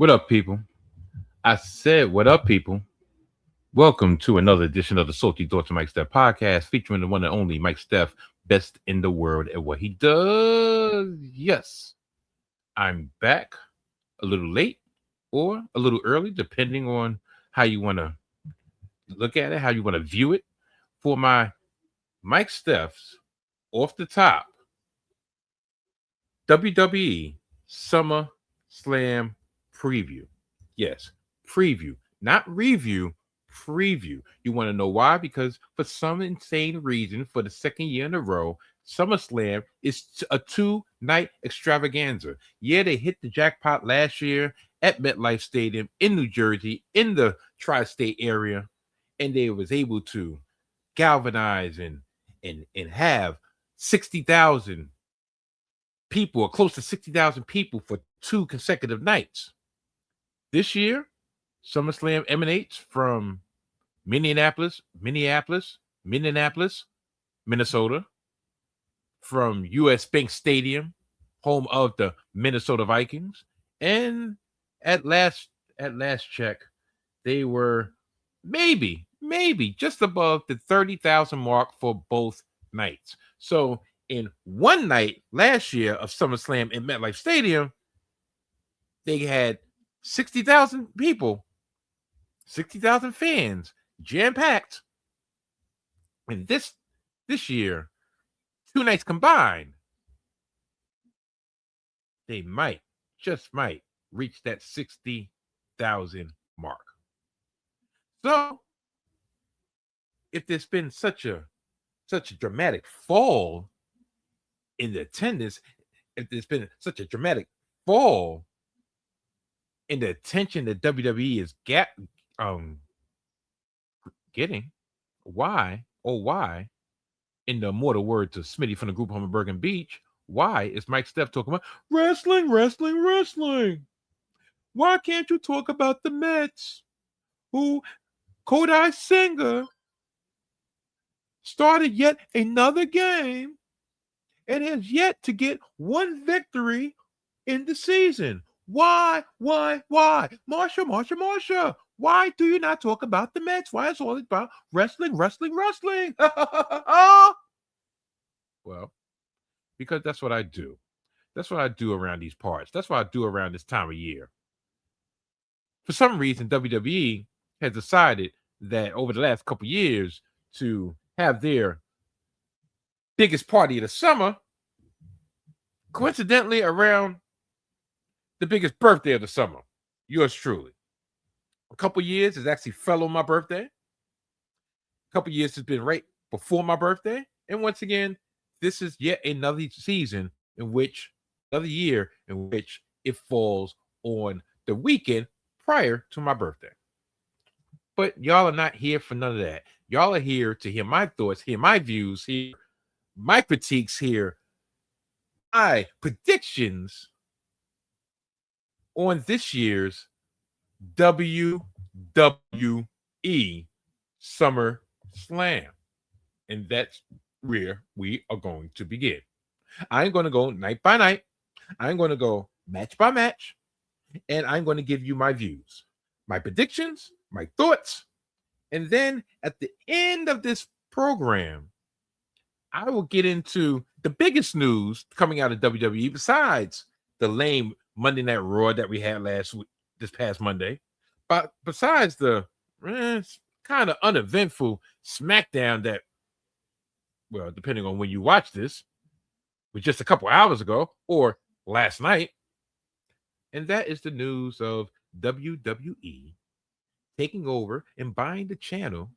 What up, people? I said, what up, people? Welcome to another edition of the Salty Thoughts of Mike Steph podcast, featuring the one and only Mike Steph, best in the world at what he does. Yes, I'm back a little late or a little early, depending on how you want to look at it, how you want to view it, for my Mike Steph's off the top WWE SummerSlam preview. Yes, preview, not review, preview. You want to know why? Because for some insane reason, for the second year in a row, SummerSlam is a 2-night extravaganza. Yeah, they hit the jackpot last year at MetLife Stadium in New Jersey, in the tri-state area, and they was able to galvanize and have 60,000 people, or close to 60,000 people, for 2 consecutive nights. This year, SummerSlam emanates from Minneapolis, Minnesota, from US Bank Stadium, home of the Minnesota Vikings, and at last check, they were maybe just above the 30,000 mark for both nights. So in one night last year of SummerSlam in MetLife Stadium, they had 60,000 people, 60,000 fans, jam-packed. And this year, 2 nights combined, they just might reach that 60,000 mark. So if there's been such a dramatic fall in the attendance, if there's been such a dramatic fall in the attention that WWE is getting, why, in the immortal words of Smitty from the group home in Bergen Beach, why is Mike Steph talking about wrestling? Why can't you talk about the Mets, who Kodai Senga started yet another game and has yet to get one victory in the season? Why? Marsha, why do you not talk about the Mets? Why is all about wrestling? Well, because that's what I do. That's what I do around these parts. That's what I do around this time of year. For some reason, WWE has decided that over the last couple years to have their biggest party of the summer coincidentally around the biggest birthday of the summer, yours truly. A couple years has actually fell on my birthday. A couple years has been right before my birthday. And once again, this is yet another season another year in which it falls on the weekend prior to my birthday. But y'all are not here for none of that. Y'all are here to hear my thoughts, hear my views, hear my critiques, hear my predictions on this year's WWE SummerSlam. And that's where we are going to begin. I ain't going to go night by night. I'm going to go match by match. And I'm going to give you my views, my predictions, my thoughts. And then at the end of this program, I will get into the biggest news coming out of WWE besides the lame Monday Night Raw that we had this past Monday. But besides the kind of uneventful SmackDown that, well, depending on when you watch this, was just a couple hours ago or last night. And that is the news of WWE taking over and buying the channel,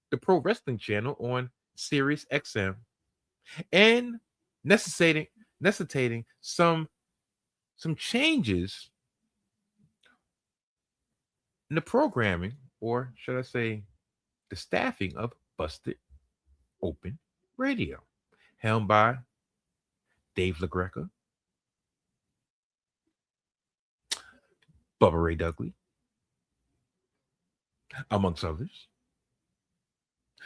the Pro Wrestling Channel on Sirius XM, and necessitating some changes in the programming, or should I say the staffing of Busted Open Radio, helmed by Dave LaGreca, Bubba Ray Dudley, amongst others,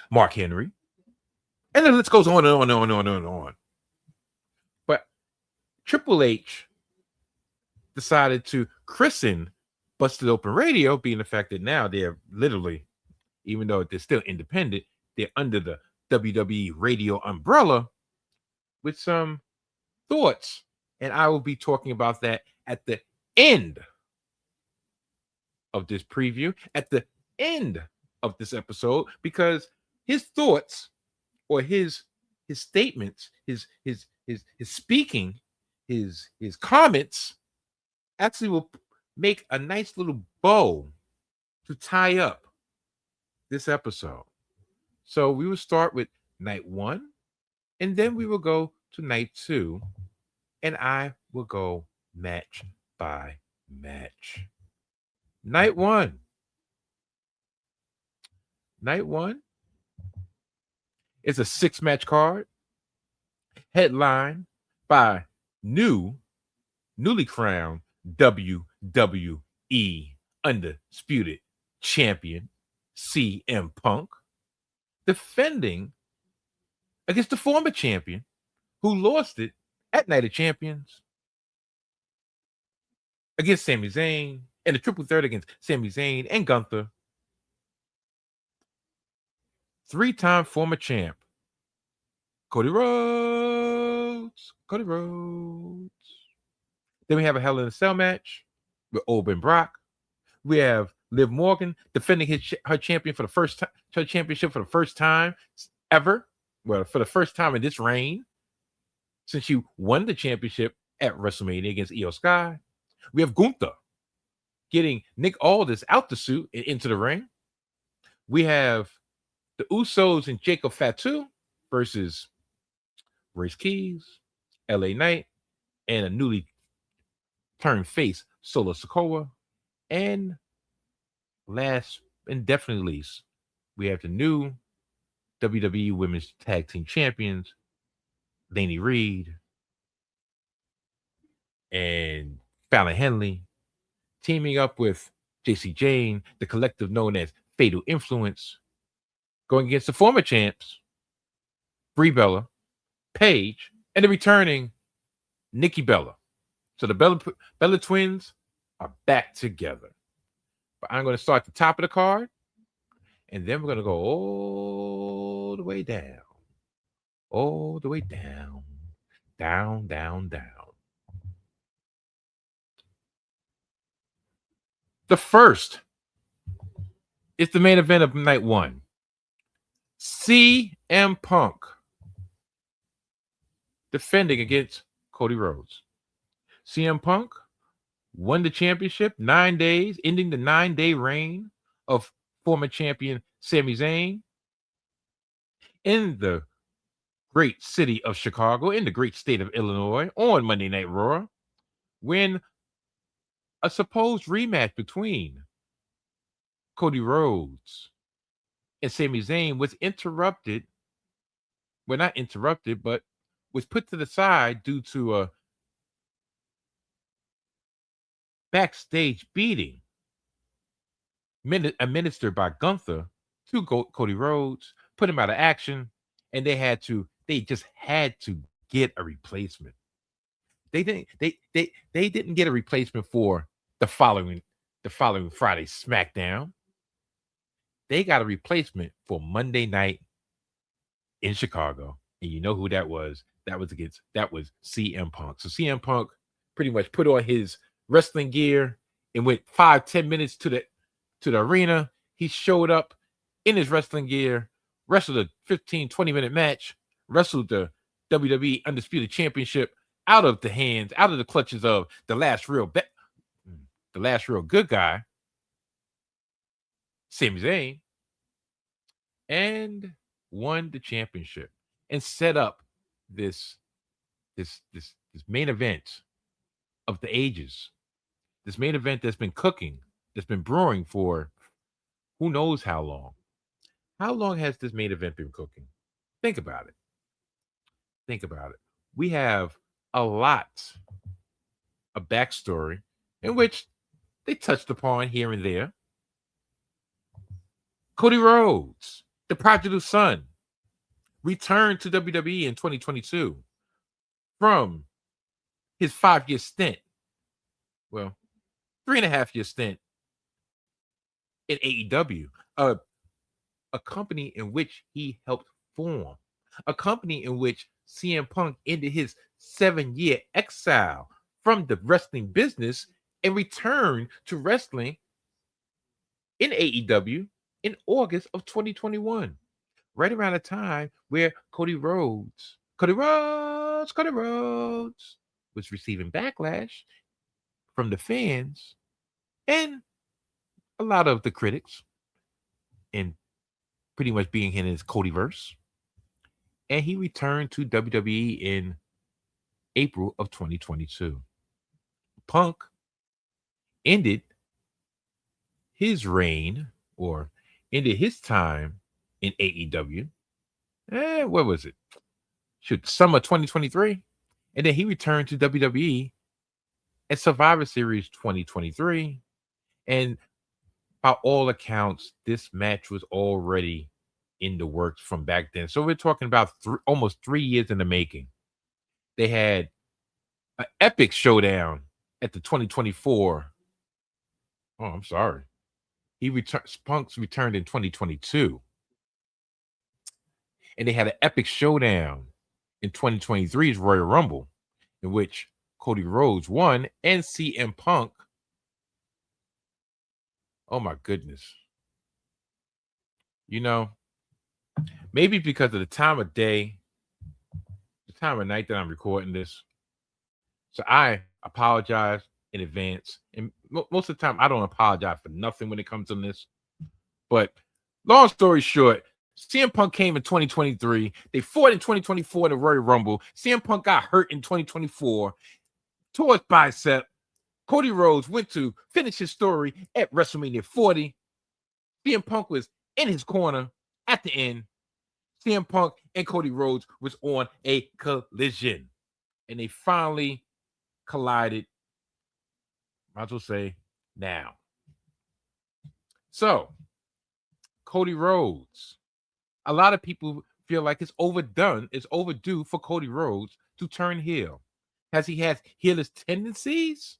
Mark Henry, and the list goes on and on. But Triple H decided to christen Busted Open Radio being the fact that now they're literally, even though they're still independent, they're under the WWE radio umbrella with some thoughts. And I will be talking about that at the end of this preview, at the end of this episode, because his thoughts or his statements, his speaking, his comments actually will make a nice little bow to tie up this episode. So we will start with night 1, and then we will go to night 2, and I will go match by match. Night 1. Night 1 is a 6-match card headlined by newly crowned WWE Undisputed Champion CM Punk defending against the former champion who lost it at Night of Champions against Sami Zayn, and the triple threat against Sami Zayn and Gunther. 3-time former champ Cody Rhodes. Then we have a Hell in a Cell match with Oba and Brock. We have Liv Morgan defending her champion for the first time, her championship for the first time ever. Well, for the first time in this reign, since she won the championship at WrestleMania against Io Sky. We have Gunther getting Nick Aldis out the suit and into the ring. We have the Usos and Jacob Fatu versus Race Keys, LA Knight, and a newly turned face, Solo SIKOA. And last and definitely least, we have the new WWE Women's Tag Team Champions, Lainey Reed and Fallon Henley, teaming up with JC Jane, the collective known as Fatal Influence, going against the former champs, Brie Bella, Paige, and the returning Nikki Bella. So the Bella twins are back together. But I'm going to start at the top of the card, and then we're going to go all the way down. All the way down. Down, down, down. The first is the main event of night 1. CM Punk defending against Cody Rhodes. CM Punk won the championship 9 days, ending the 9-day reign of former champion Sami Zayn in the great city of Chicago, in the great state of Illinois, on Monday Night Raw, when a supposed rematch between Cody Rhodes and Sami Zayn was interrupted. Well, not interrupted, but was put to the side due to a backstage beating administered by Gunther to Cody Rhodes, put him out of action, and they just had to get a replacement. They didn't get a replacement for the following Friday SmackDown. They got a replacement for Monday night in Chicago. And you know who that was? That was CM Punk. So CM Punk pretty much put on his wrestling gear and went 5-10 minutes to the arena. He showed up in his wrestling gear, wrestled a 15-20 minute match, wrestled the WWE Undisputed Championship out of the clutches of the last real good guy, Sami Zayn, and won the championship and set up this main event of the ages. This main event that's been cooking, that's been brewing for who knows how long. How long has this main event been cooking? Think about it. We have a lot of backstory in which they touched upon here and there. Cody Rhodes, the prodigal son, returned to WWE in 2022 from his 5-year stint. Well, 3.5-year stint in AEW, a company in which he helped form, a company in which CM Punk ended his 7-year exile from the wrestling business and returned to wrestling in AEW in August of 2021, right around the time where Cody Rhodes was receiving backlash from the fans and a lot of the critics, and pretty much being in his Codyverse. And he returned to WWE in April of 2022. Punk ended his reign, or ended his time in AEW. What was it? Summer 2023. And then he returned to WWE at Survivor Series 2023. And by all accounts, this match was already in the works from back then. So we're talking about almost 3 years in the making. They had an epic showdown at the 2024. Oh, I'm sorry. Punk's returned in 2022. And they had an epic showdown in 2023's Royal Rumble, in which Cody Rhodes won and CM Punk. Oh my goodness. You know, maybe because of the time of day, the time of night that I'm recording this. So I apologize in advance. And most of the time, I don't apologize for nothing when it comes to this. But long story short, CM Punk came in 2023. They fought in 2024 in the Royal Rumble. CM Punk got hurt in 2024, tore his bicep. Cody Rhodes went to finish his story at WrestleMania 40. CM Punk was in his corner at the end. CM Punk and Cody Rhodes was on a collision, and they finally collided. Might as well say now. So, Cody Rhodes. A lot of people feel like it's overdone. It's overdue for Cody Rhodes to turn heel. Has he had heelish tendencies?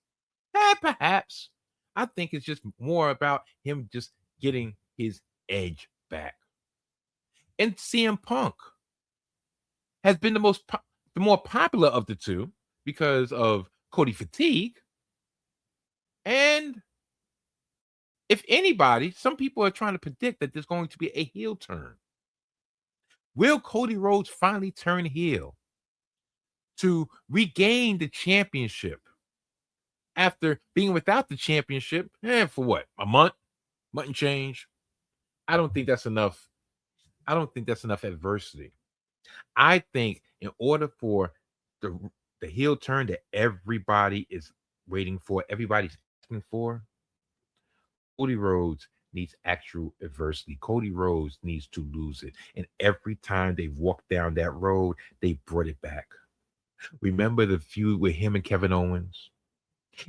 Perhaps. I think it's just more about him just getting his edge back. And CM Punk has been the more popular of the two because of Cody fatigue. And if anybody, some people are trying to predict that there's going to be a heel turn. Will Cody Rhodes finally turn heel to regain the championship after being without the championship for what? A month and change? I don't think that's enough. I don't think that's enough adversity. I think in order for the heel turn that everybody is waiting for, everybody's asking for, Cody Rhodes needs actual adversity. Cody Rhodes needs to lose it. And every time they walked down that road, they brought it back. Remember the feud with him and Kevin Owens,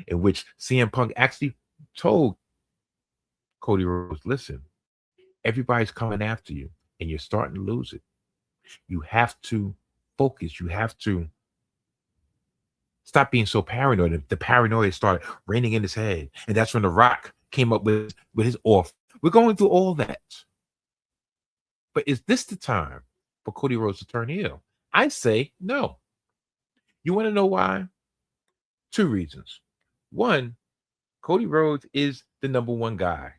in which CM Punk actually told Cody Rhodes, listen, everybody's coming after you and you're starting to lose it. You have to focus. You have to stop being so paranoid. The paranoia started reigning in his head. And that's when The Rock came up with his offer. We're going through all that. But is this the time for Cody Rhodes to turn heel? I say no. You want to know why? 2 reasons. One, Cody Rhodes is the number one guy.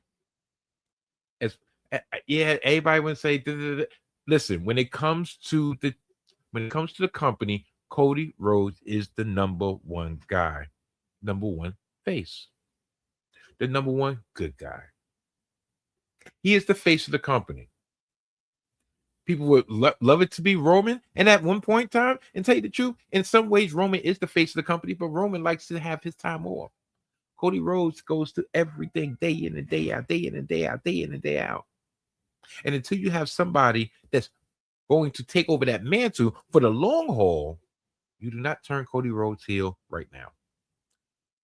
Everybody would say, listen, when it comes to the company, Cody Rhodes is the number one guy, number one face, the number one good guy. He is the face of the company. People would love it to be Roman, and at one point in time, and tell you the truth, in some ways, Roman is the face of the company, but Roman likes to have his time off. Cody Rhodes goes to everything day in and day out, day in and day out, day in and day out. And until you have somebody that's going to take over that mantle for the long haul, you do not turn Cody Rhodes heel right now.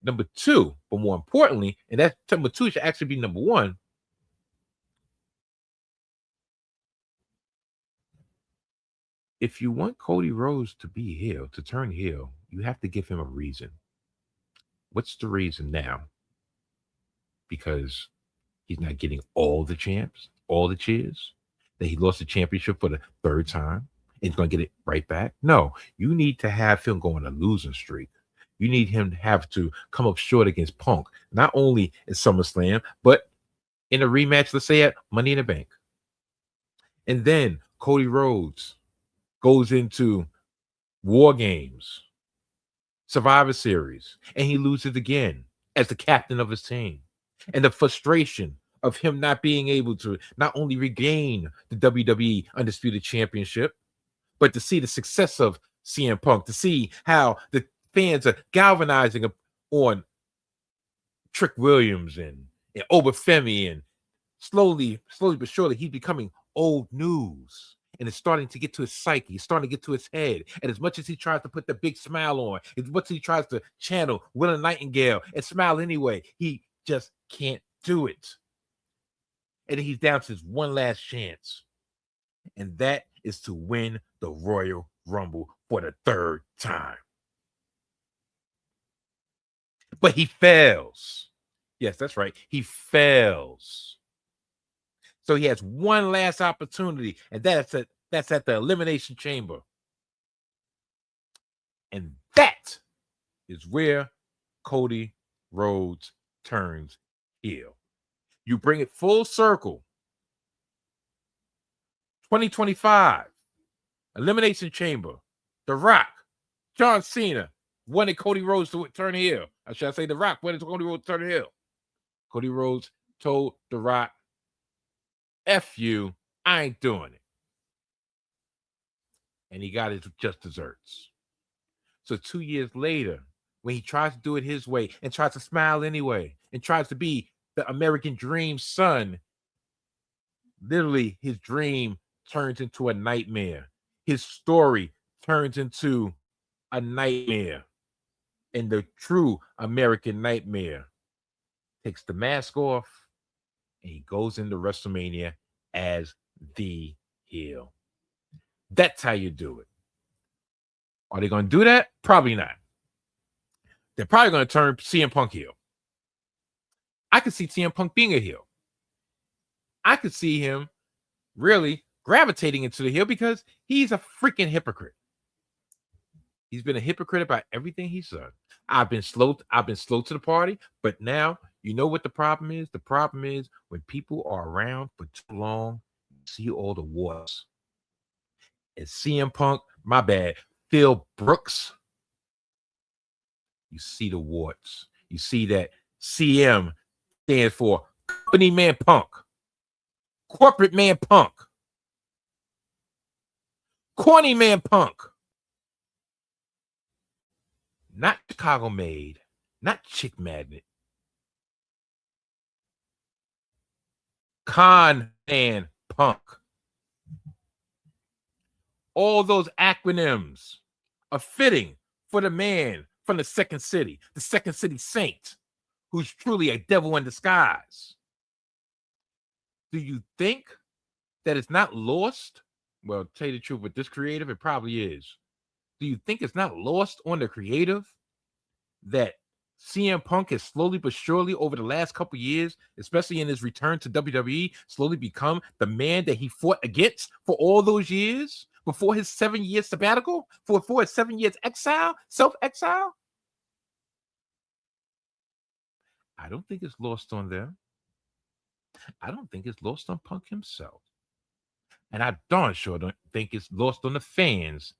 Number 2, but more importantly, and that number 2 should actually be number 1. If you want Cody Rhodes to be heel, to turn heel, you have to give him a reason. What's the reason now? Because He's not getting all the champs, all the cheers. That he lost the championship for the third time and he's going to get it right back. No, you need to have him go on a losing streak. You need him to have to come up short against Punk, not only in SummerSlam, but in a rematch, let's say at Money in the Bank. And then Cody Rhodes goes into War Games, Survivor Series, and he loses again as the captain of his team. And the frustration of him not being able to not only regain the WWE Undisputed Championship, but to see the success of CM Punk, to see how the fans are galvanizing on Trick Williams and Oba Femi, and slowly but surely, he's becoming old news. And it's starting to get to his psyche. It's starting to get to his head. And as much as he tries to put the big smile on, as much as he tries to channel Willow Nightingale and smile anyway, he just can't do it. And he's down to his one last chance. And that is to win the Royal Rumble for the third time. But he fails. Yes, that's right. He fails. So he has one last opportunity, and that's at the Elimination Chamber. And that is where Cody Rhodes turns heel. You bring it full circle. 2025, Elimination Chamber, The Rock, John Cena wanted Cody Rhodes to turn heel. Or should I say The Rock wanted Cody Rhodes to turn heel? Cody Rhodes told The Rock, F you, I ain't doing it. And he got his just desserts. So 2 years later, when he tries to do it his way and tries to smile anyway and tries to be the American dream son, literally his dream turns into a nightmare. His story turns into a nightmare. And the true American nightmare takes the mask off and he goes into WrestleMania as the heel. That's how you do it. Are they going to do that? Probably not. They're probably going to turn CM Punk heel. I could see CM Punk being a heel. I could see him really gravitating into the heel because he's a freaking hypocrite. He's been a hypocrite about everything he's done. I've been slow to the party, but now you know what the problem is? The problem is when people are around for too long, you see all the warts. And CM Punk, my bad, Phil Brooks, you see the warts. You see that CM stands for Company Man Punk, Corporate Man Punk, Corny Man Punk. Not Chicago made, not Chick Magnet. Con Man Punk. All those acronyms are fitting for the man from the Second City, the Second City Saint, who's truly a devil in disguise. Do you think that it's not lost? Well, to tell you the truth, with this creative, it probably is. Do you think it's not lost on the creative that CM Punk has slowly but surely over the last couple years, especially in his return to WWE, slowly become the man that he fought against for all those years before his 7-year sabbatical, before his 7 years exile, self-exile? I don't think it's lost on them. I don't think it's lost on Punk himself. And I darn sure don't think it's lost on the fans,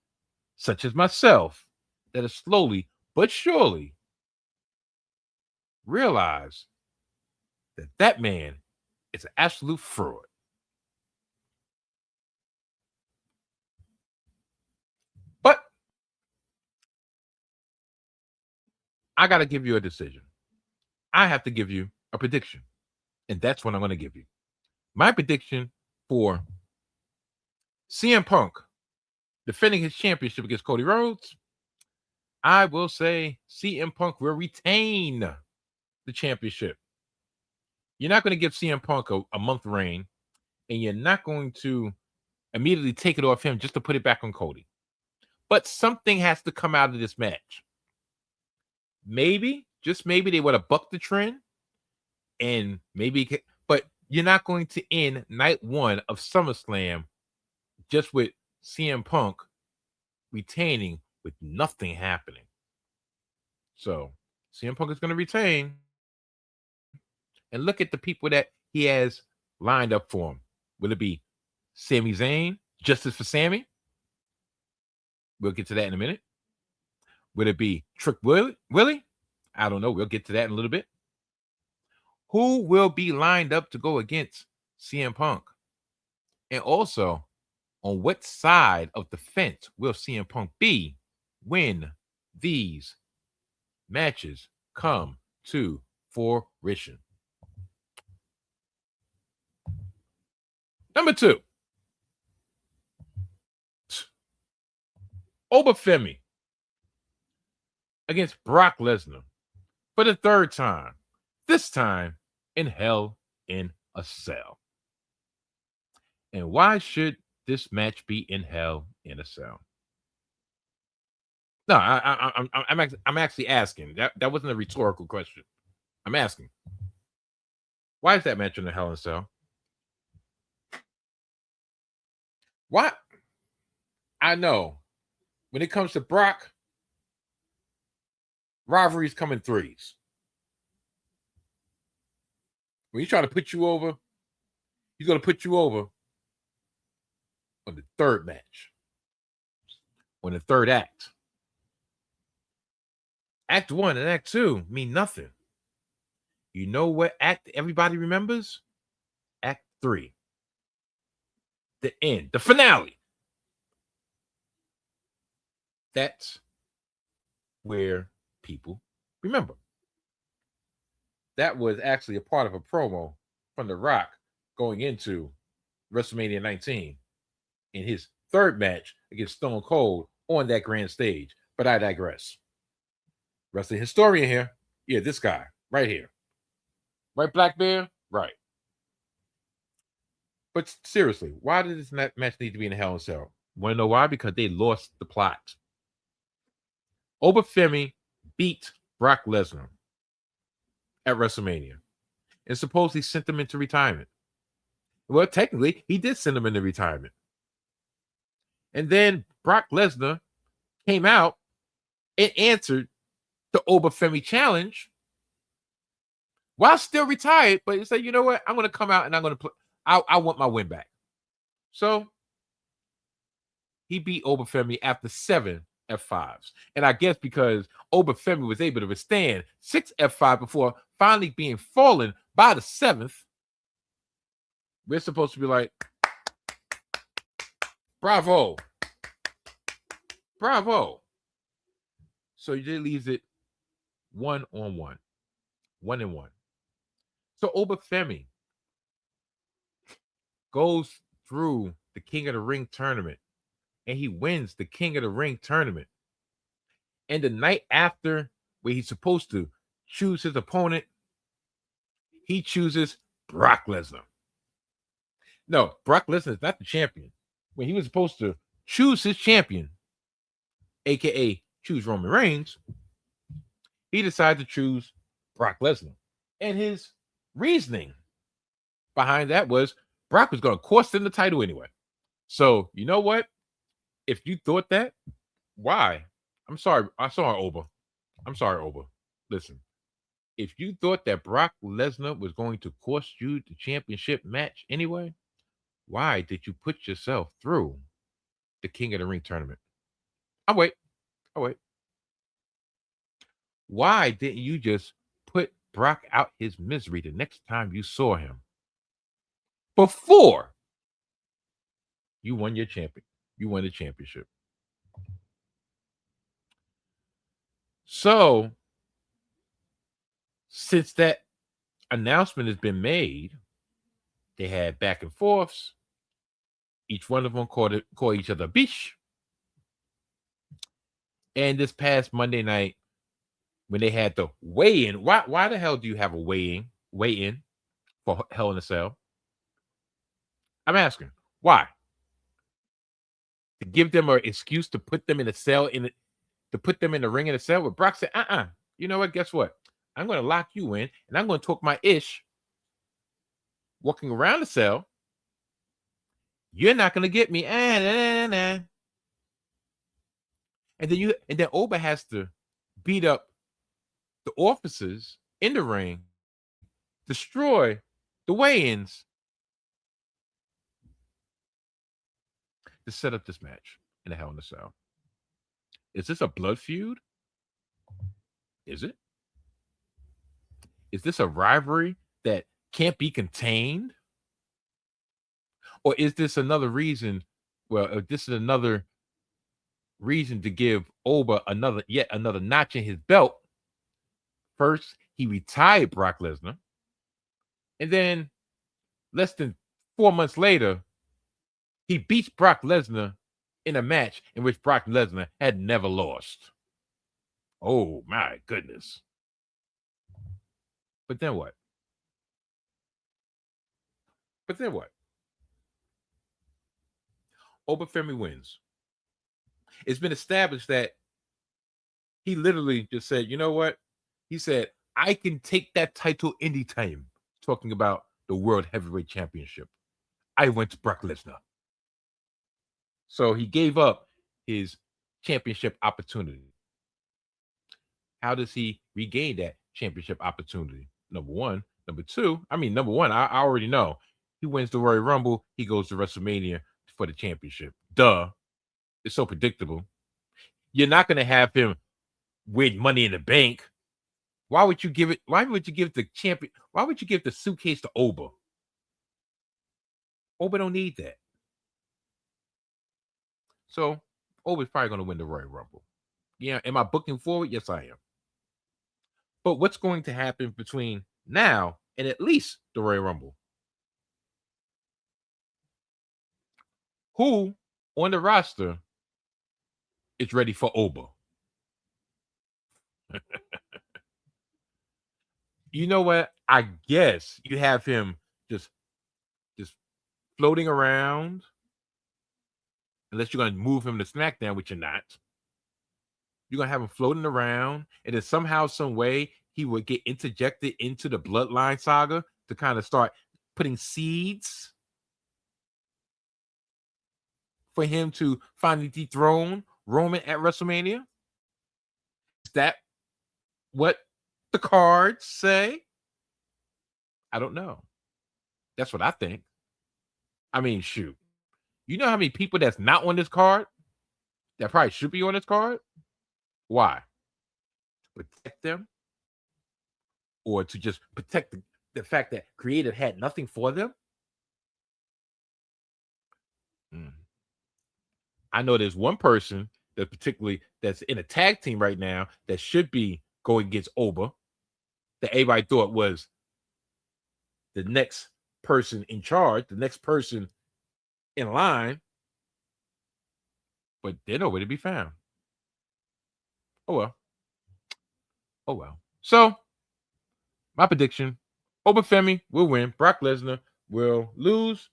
such as myself, that are slowly but surely realize that that man is an absolute fraud. But I got to give you a decision. I have to give you a prediction. And that's what I'm going to give you. My prediction for CM Punk defending his championship against Cody Rhodes, I will say CM Punk will retain the championship. You're not going to give CM Punk a month reign, and you're not going to immediately take it off him just to put it back on Cody. But something has to come out of this match. Maybe, just maybe, they would have bucked the trend, and maybe, but you're not going to end night one of SummerSlam just with CM Punk retaining with nothing happening. So CM Punk is going to retain. And look at the people that he has lined up for him. Will it be Sami Zayn, Justice for Sami? We'll get to that in a minute. Will it be Trick Willie? I don't know. We'll get to that in a little bit. Who will be lined up to go against CM Punk? And also, on what side of the fence will CM Punk be when these matches come to fruition? Number 2, Oba Femi against Brock Lesnar for the 3rd time, this time in Hell in a Cell. And why should this match be in Hell in a Cell? No, I'm actually asking. That wasn't a rhetorical question. I'm asking. Why is that match in the Hell in a Cell? Why? I know when it comes to Brock, rivalries come in threes. When he's trying to put you over, he's going to put you over on the 3rd match, on the 3rd act. Act 1 and Act 2 mean nothing. You know what act everybody remembers? Act 3. The end, the finale. That's where people remember. That was actually a part of a promo from The Rock going into WrestleMania 19 in his 3rd match against Stone Cold on that grand stage. But I digress. Wrestling historian here. Yeah, this guy right here. Right, Black Bear? Right. But seriously, why did this match need to be in a Hell in a Cell? Want to know why? Because they lost the plot. Oba Femi beat Brock Lesnar at WrestleMania and supposedly sent him into retirement. Well, technically, he did send him into retirement. And then Brock Lesnar came out and answered the Oba Femi challenge while still retired, but he said, you know what? I'm going to come out and I'm going to play. I want my win back. So he beat Oba Femi after 7 F5s. And I guess because Oba Femi was able to withstand 6 F5 before finally being fallen by the 7th, we're supposed to be like, bravo. Bravo. So he leaves it 1-on-1. 1-1. So Oba Femi goes through the King of the Ring tournament and he wins the King of the Ring tournament. And the night after, where he's supposed to choose his opponent, he chooses Brock Lesnar. No, Brock Lesnar is not the champion. When he was supposed to choose his champion, aka choose Roman Reigns, he decided to choose Brock Lesnar. And his reasoning behind that was Brock was going to cost him the title anyway. So, you know what? If you thought that, why? I'm sorry, Oba. I'm sorry, Oba. Listen, if you thought that Brock Lesnar was going to cost you the championship match anyway, why did you put yourself through the King of the Ring tournament? I'll wait. Why didn't you just put Brock out his misery the next time you saw him before you won your champion? You won the championship. So, since that announcement has been made, they had back and forths. Each one of them called each other bish. And this past Monday night, when they had the weigh-in, why the hell do you have a weigh-in for Hell in a Cell? I'm asking, why? To give them an excuse to put them in a cell to put them in the ring in a cell? Where Brock said, you know what? Guess what? I'm going to lock you in and I'm going to talk my ish walking around the cell. You're not gonna get me. And then Oba has to beat up the officers in the ring, destroy the weigh-ins to set up this match in a Hell in a Cell. Is this a blood feud? Is it? Is this a rivalry that can't be contained? Or is this another reason? Well, this is another reason to give Oba yet another notch in his belt. First, he retired Brock Lesnar. And then less than 4 months later, he beats Brock Lesnar in a match in which Brock Lesnar had never lost. Oh, my goodness. But then what? Oba Femi wins. It's been established that he literally just said, you know what? He said, I can take that title anytime. Talking about the World Heavyweight Championship. I went to Brock Lesnar. So he gave up his championship opportunity. How does he regain that championship opportunity? Number one. Number one, I already know. He wins the Royal Rumble. He goes to WrestleMania for the championship. Duh. It's so predictable. You're not going to have him win Money in the Bank. Why would you give it? Why would you give the champion? Why would you give the suitcase to Oba? Oba don't need that. So Oba's probably going to win the Royal Rumble. Yeah, am I booking forward? Yes, I am. But what's going to happen between now and at least the Royal Rumble? Who on the roster is ready for Oba? You know what? I guess you have him just floating around. Unless you're going to move him to SmackDown, which you're not. You're going to have him floating around. And then somehow, some way, he would get interjected into the Bloodline saga to kind of start putting seeds for him to finally dethrone Roman at WrestleMania. Is that what the cards say? I don't know. That's what I think. I mean, shoot. You know how many people that's not on this card that probably should be on this card? Why? To protect them? Or to just protect the fact that creative had nothing for them? I know there's one person that particularly that's in a tag team right now that should be going against Oba that everybody thought was the next person in charge, the next person in line, but they're nowhere to be found. Oh well. So my prediction: Oba Femi will win. Brock Lesnar will lose.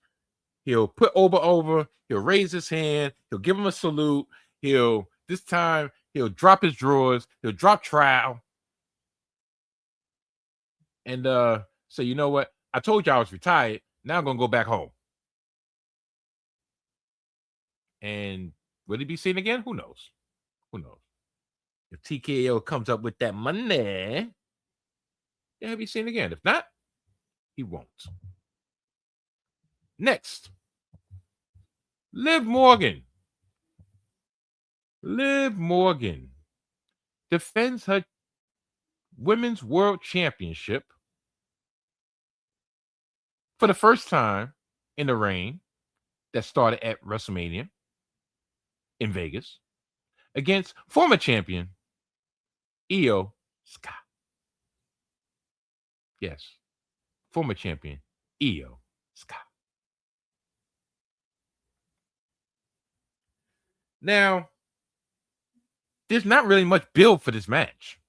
He'll put Oba over. He'll raise his hand. He'll give him a salute. This time he'll drop his drawers. He'll drop trowel. And say, you know what? I told you I was retired. Now I'm gonna go back home. And will he be seen again? Who knows? If TKO comes up with that money, he'll be seen again. If not, he won't. Next, Liv Morgan. Liv Morgan defends her Women's World Championship for the first time in the reign that started at WrestleMania in Vegas against former champion Io Sky. Yes, former champion Io Sky. Now, there's not really much build for this match.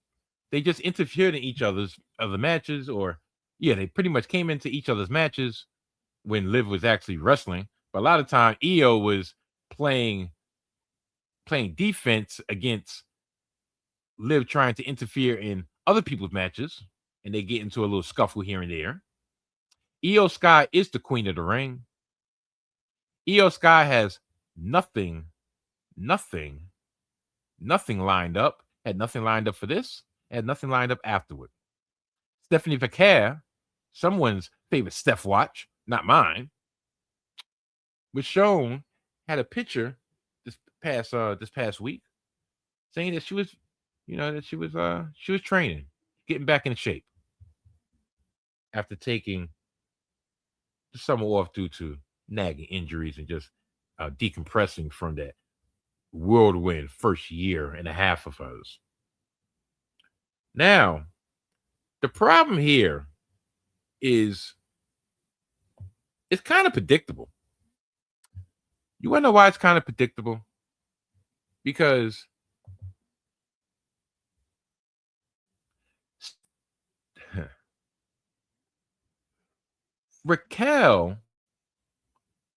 They just interfered in each other's other matches, they pretty much came into each other's matches when Liv was actually wrestling. But a lot of time, Io was playing defense against Liv trying to interfere in other people's matches, and they get into a little scuffle here and there. Io Sky is the queen of the ring. Io Sky has nothing lined up. Had nothing lined up for this. Had nothing lined up afterward. Stephanie Vaquer, someone's favorite Steph watch, not mine, was shown, had a picture this past week saying that she was, she was training, getting back in shape after taking the summer off due to nagging injuries and just decompressing from that whirlwind first year and a half of hers. Now, the problem here is it's kind of predictable. You want to know why it's kind of predictable? Because Raquel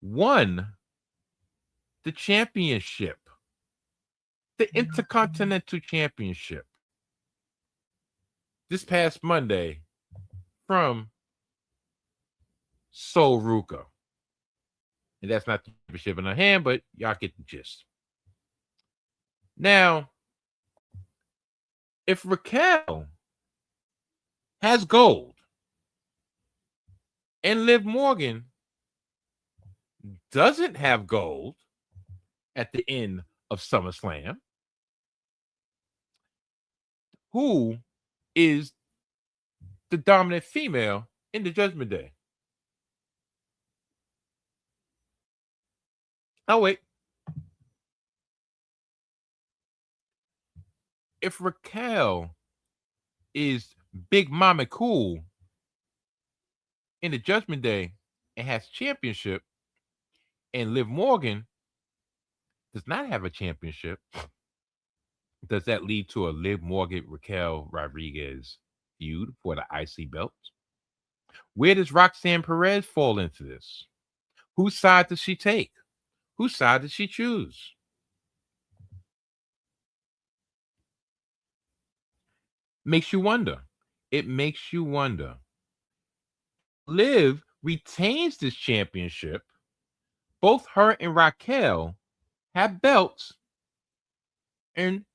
won the championship, the Intercontinental Championship, this past Monday from Sol Ruca. And that's not the championship in her hand, but y'all get the gist. Now, if Raquel has gold and Liv Morgan doesn't have gold at the end of SummerSlam, who is the dominant female in the Judgment Day? Oh, wait. If Raquel is Big Mama Cool in the Judgment Day and has championship, and Liv Morgan does not have a championship, does that lead to a Liv Morgan Raquel Rodriguez feud for the IC belt? Where does Roxanne Perez fall into this? Whose side does she take? Whose side does she choose? Makes you wonder. It makes you wonder. Liv retains this championship. Both her and Raquel have belts, and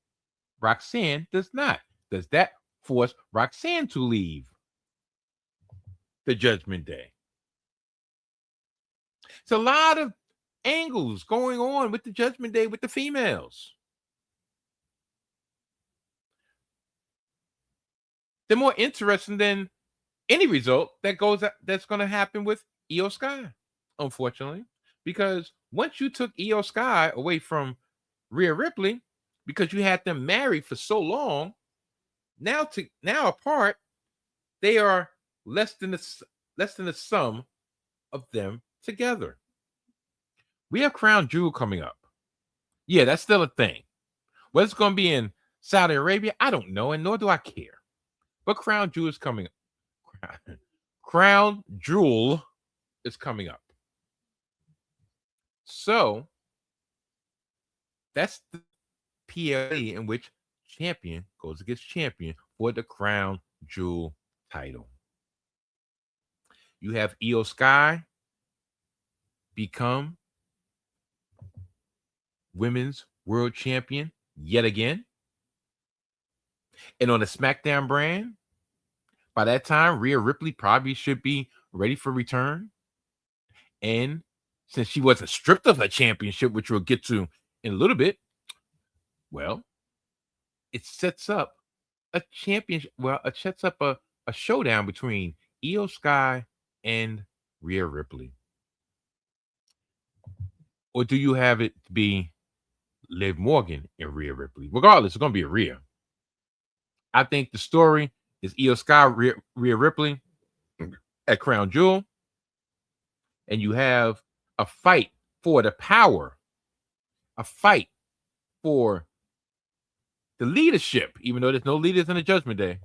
Roxanne does not. Does that force Roxanne to leave the Judgment Day? It's a lot of angles going on with the Judgment Day with the females. They're more interesting than any result that's going to happen with Io Sky, unfortunately, because once you took Io Sky away from Rhea Ripley because you had them married for so long, now apart, they are less than the sum of them together. We have Crown Jewel coming up. Yeah, that's still a thing. Whether it's going to be in Saudi Arabia, I don't know, and nor do I care. But Crown Jewel is coming up. Crown Jewel is coming up. So that's the PLA in which champion goes against champion for the Crown Jewel title. You have Io Sky become Women's World Champion yet again. And on the SmackDown brand, by that time, Rhea Ripley probably should be ready for return. And since she wasn't stripped of her championship, which we'll get to in a little bit, well, it sets up a championship. Well, it sets up a showdown between Io Sky and Rhea Ripley. Or do you have it be Liv Morgan and Rhea Ripley? Regardless, it's going to be a Rhea. I think the story is Io Sky, Rhea Ripley at Crown Jewel. And you have a fight for the power, a fight for the leadership, even though there's no leaders in the Judgment Day.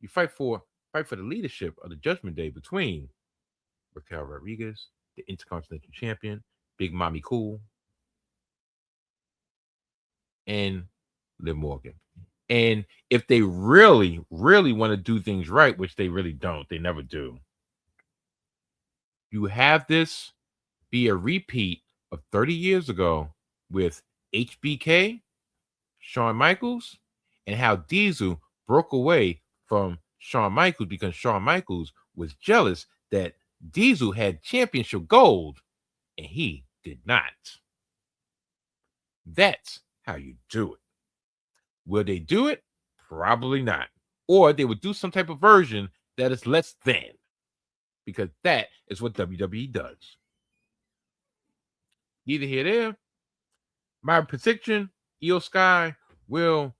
You fight for the leadership of the Judgment Day between Raquel Rodriguez, the Intercontinental Champion, Big Mommy Cool, and Liv Morgan. And if they really, really want to do things right, which they really don't, they never do, You have this be a repeat of 30 years ago with HBK, Shawn Michaels, and how Diesel broke away from Shawn Michaels because Shawn Michaels was jealous that Diesel had championship gold and he did not. That's how you do it. Will they do it? Probably not. Or they would do some type of version that is less than, because that is what WWE does. Neither here nor there. My prediction, Io Sky will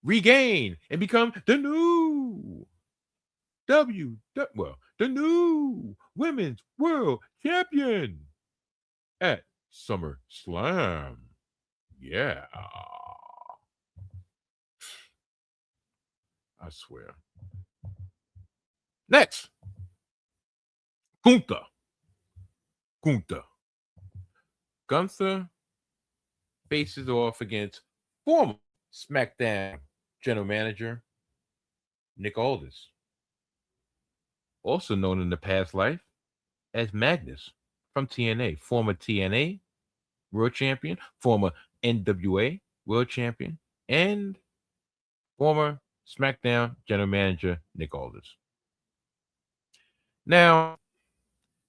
regain and become the new the new women's world champion at SummerSlam. Yeah. I swear. Next, Gunther. Gunther faces off against former SmackDown general manager Nick Aldis, also known in the past life as Magnus from TNA, former TNA world champion, former NWA world champion, and former SmackDown general manager Nick Aldis. Now,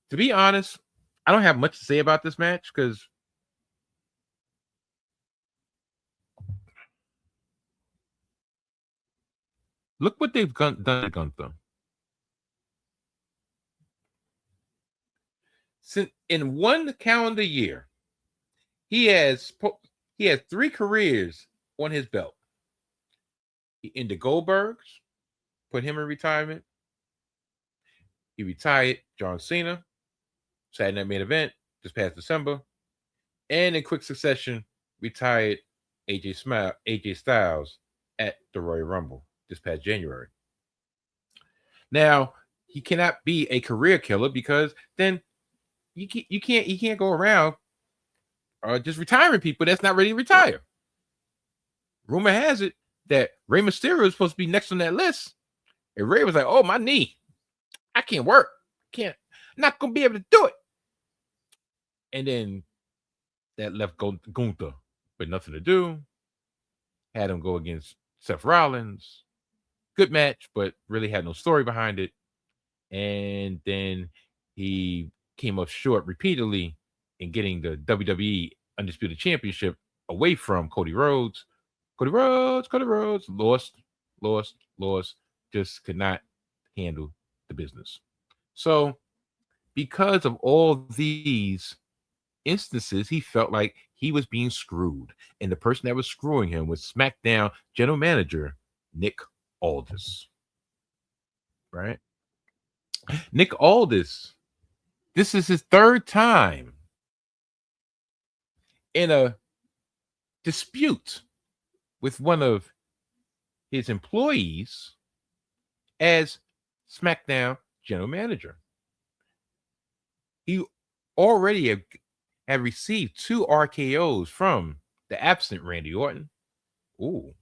to be honest, I don't have much to say about this match because look what they've done to Gunther. Since in one calendar year, he has 3 careers on his belt. He ended Goldberg's, put him in retirement. He retired John Cena, Saturday Night Main Event this past December, and in quick succession retired AJ Styles at the Royal Rumble this past January. Now, he cannot be a career killer because then you can't go around just retiring people that's not ready to retire. Rumor has it that Rey Mysterio is supposed to be next on that list, and Rey was like, "Oh, my knee, I can't work, not gonna be able to do it." And then that left Gunther with nothing to do. Had him go against Seth Rollins. Good match, but really had no story behind it. And then he came up short repeatedly in getting the WWE Undisputed Championship away from Cody Rhodes. Cody Rhodes lost, just could not handle the business. So because of all these instances, he felt like he was being screwed, and the person that was screwing him was SmackDown general manager Nick Aldis. Right? Nick Aldis, this is his 3rd time in a dispute with one of his employees as SmackDown general manager. He already had received 2 RKOs from the absent Randy Orton. Ooh.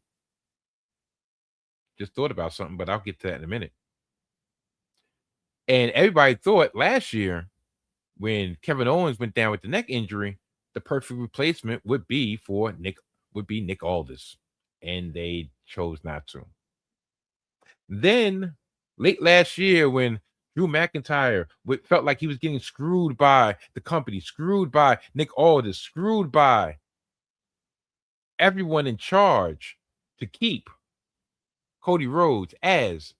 Just thought about something, but I'll get to that in a minute. And everybody thought last year when Kevin Owens went down with the neck injury, the perfect replacement would be Nick Aldis. And they chose not to. Then late last year, when Drew McIntyre felt like he was getting screwed by the company, screwed by Nick Aldis, screwed by everyone in charge to keep Cody Rhodes as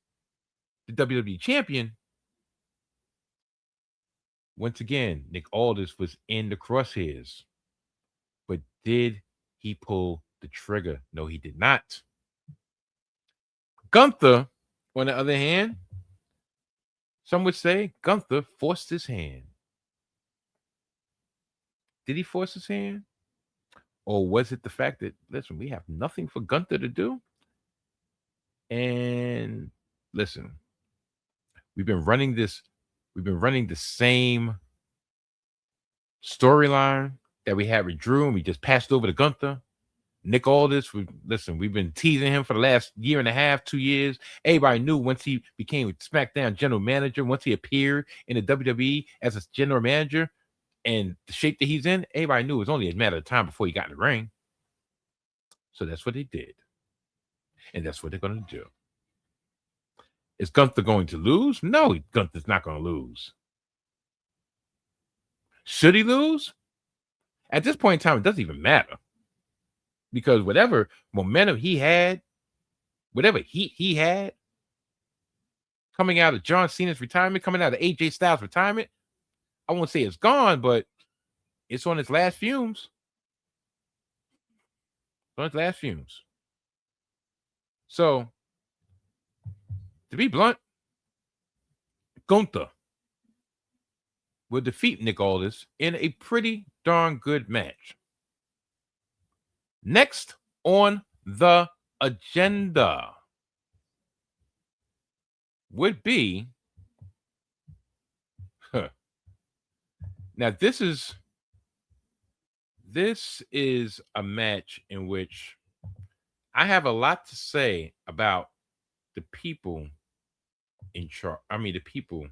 the WWE champion, once again, Nick Aldis was in the crosshairs. But did he pull the trigger? No, he did not. Gunther, on the other hand, some would say Gunther forced his hand. Did he force his hand? Or was it the fact that, listen, we have nothing for Gunther to do? And listen, we've been running the same storyline that we had with Drew, and we just passed over to Gunther. Nick Aldis, we've been teasing him for the last year and a half, 2 years. Everybody knew once he became SmackDown general manager, once he appeared in the WWE as a general manager and the shape that he's in, everybody knew it was only a matter of time before he got in the ring. So that's what they did. And that's what they're going to do. Is Gunther going to lose? No, Gunther's not going to lose. Should he lose? At this point in time, it doesn't even matter. Because whatever momentum he had, whatever heat he had, coming out of John Cena's retirement, coming out of AJ Styles' retirement, I won't say it's gone, but it's on its last fumes. It's on its last fumes. So, to be blunt, Gunther will defeat Nick Aldis in a pretty darn good match. Next on the agenda would be now this is a match in which I have a lot to say about the people in charge. I mean, the people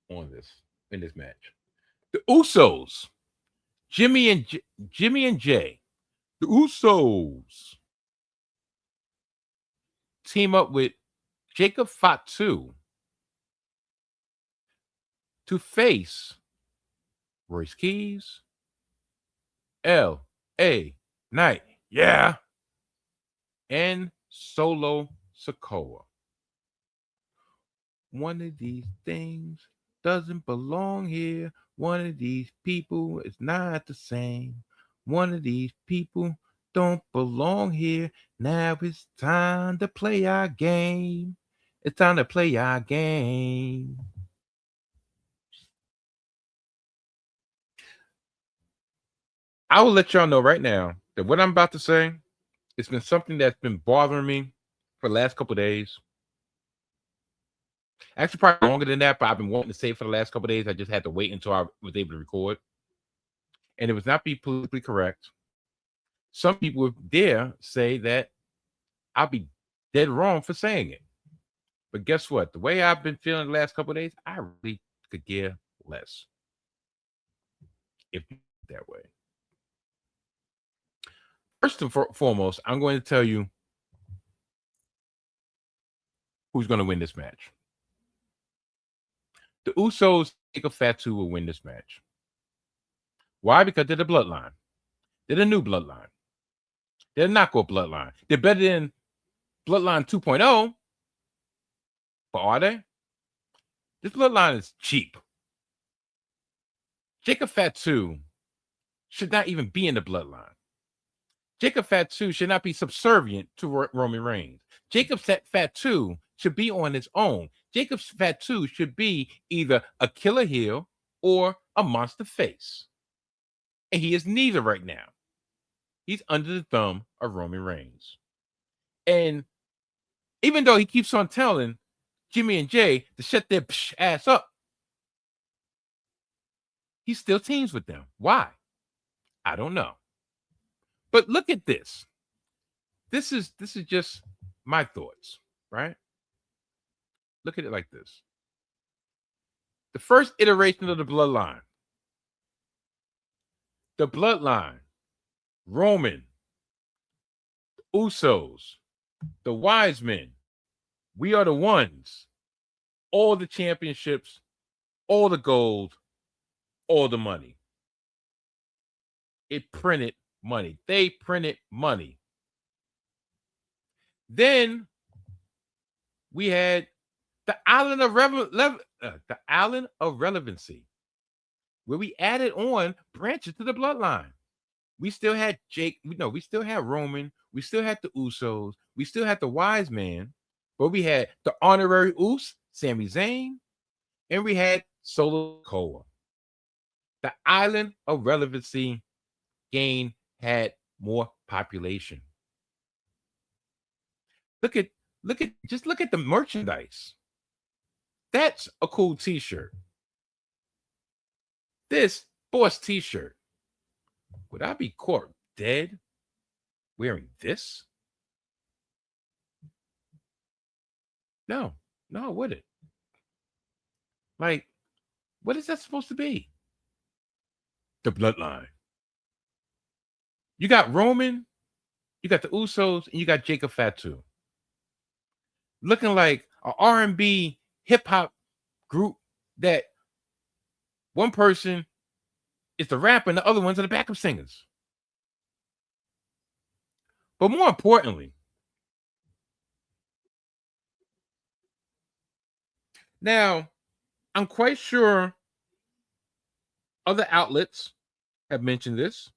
in this match. The Usos, Jimmy and Jay, the Usos team up with Jacob Fatu to face Royce Keys, L.A. Knight, yeah, and Solo SIKOA. One of these things doesn't belong here. One of these people is not the same. One of these people don't belong here. Now it's time to play our game. It's time to play our game. I will let y'all know right now that what I'm about to say, it's been something that's been bothering me for the last couple of days. Actually, probably longer than that, but I've been wanting to say it for the last couple of days. I just had to wait until I was able to record. And it was not be politically correct. Some people dare say that I'll be dead wrong for saying it. But guess what? The way I've been feeling the last couple of days, I really could care less. If that way. First and foremost, I'm going to tell you who's going to win this match. The Usos take a Fatu will win this match. Why? Because they're the bloodline. They're the new bloodline. They're the knockout bloodline. They're better than Bloodline 2.0. But are they? This bloodline is cheap. Jacob Fatu should not even be in the bloodline. Jacob Fatu should not be subservient to Roman Reigns. Jacob Fatu should be on his own. Jacob Fatu should be either a killer heel or a monster face. And he is neither right now. He's under the thumb of Roman Reigns. And even though he keeps on telling Jimmy and Jay to shut their ass up, he still teams with them. Why? I don't know. But look at this. This is just my thoughts, right? Look at it like this. The first iteration of the bloodline. The bloodline. Roman. The Usos. The Wise Men. We are the ones. All the championships. All the gold. All the money. It printed money. They printed money. Then we had the Island of Relevancy, where we added on branches to the bloodline. We still had we still had Roman, we still had the Usos, we still had the Wise Man, but we had the honorary Us, Sami Zayn, and we had Solo SIKOA. The Island of Relevancy had more population. Look at the merchandise. That's a cool t-shirt. This Boss t-shirt. Would I be caught dead wearing this? No, no, I wouldn't. Like, what is that supposed to be? The bloodline. You got Roman, you got the Usos, and you got Jacob Fatu. Looking like a R&B hip hop group that one person is the rapper and the other ones are the backup singers. But more importantly, now I'm quite sure other outlets have mentioned this,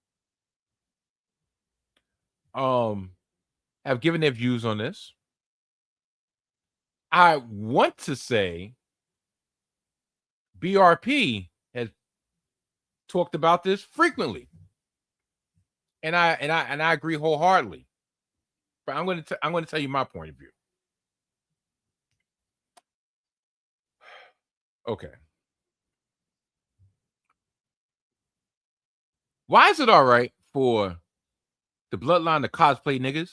have given their views on this. I want to say BRP has talked about this frequently, and I agree wholeheartedly. But I'm going to tell you my point of view. Okay. Why is it all right for the bloodline to cosplay niggas,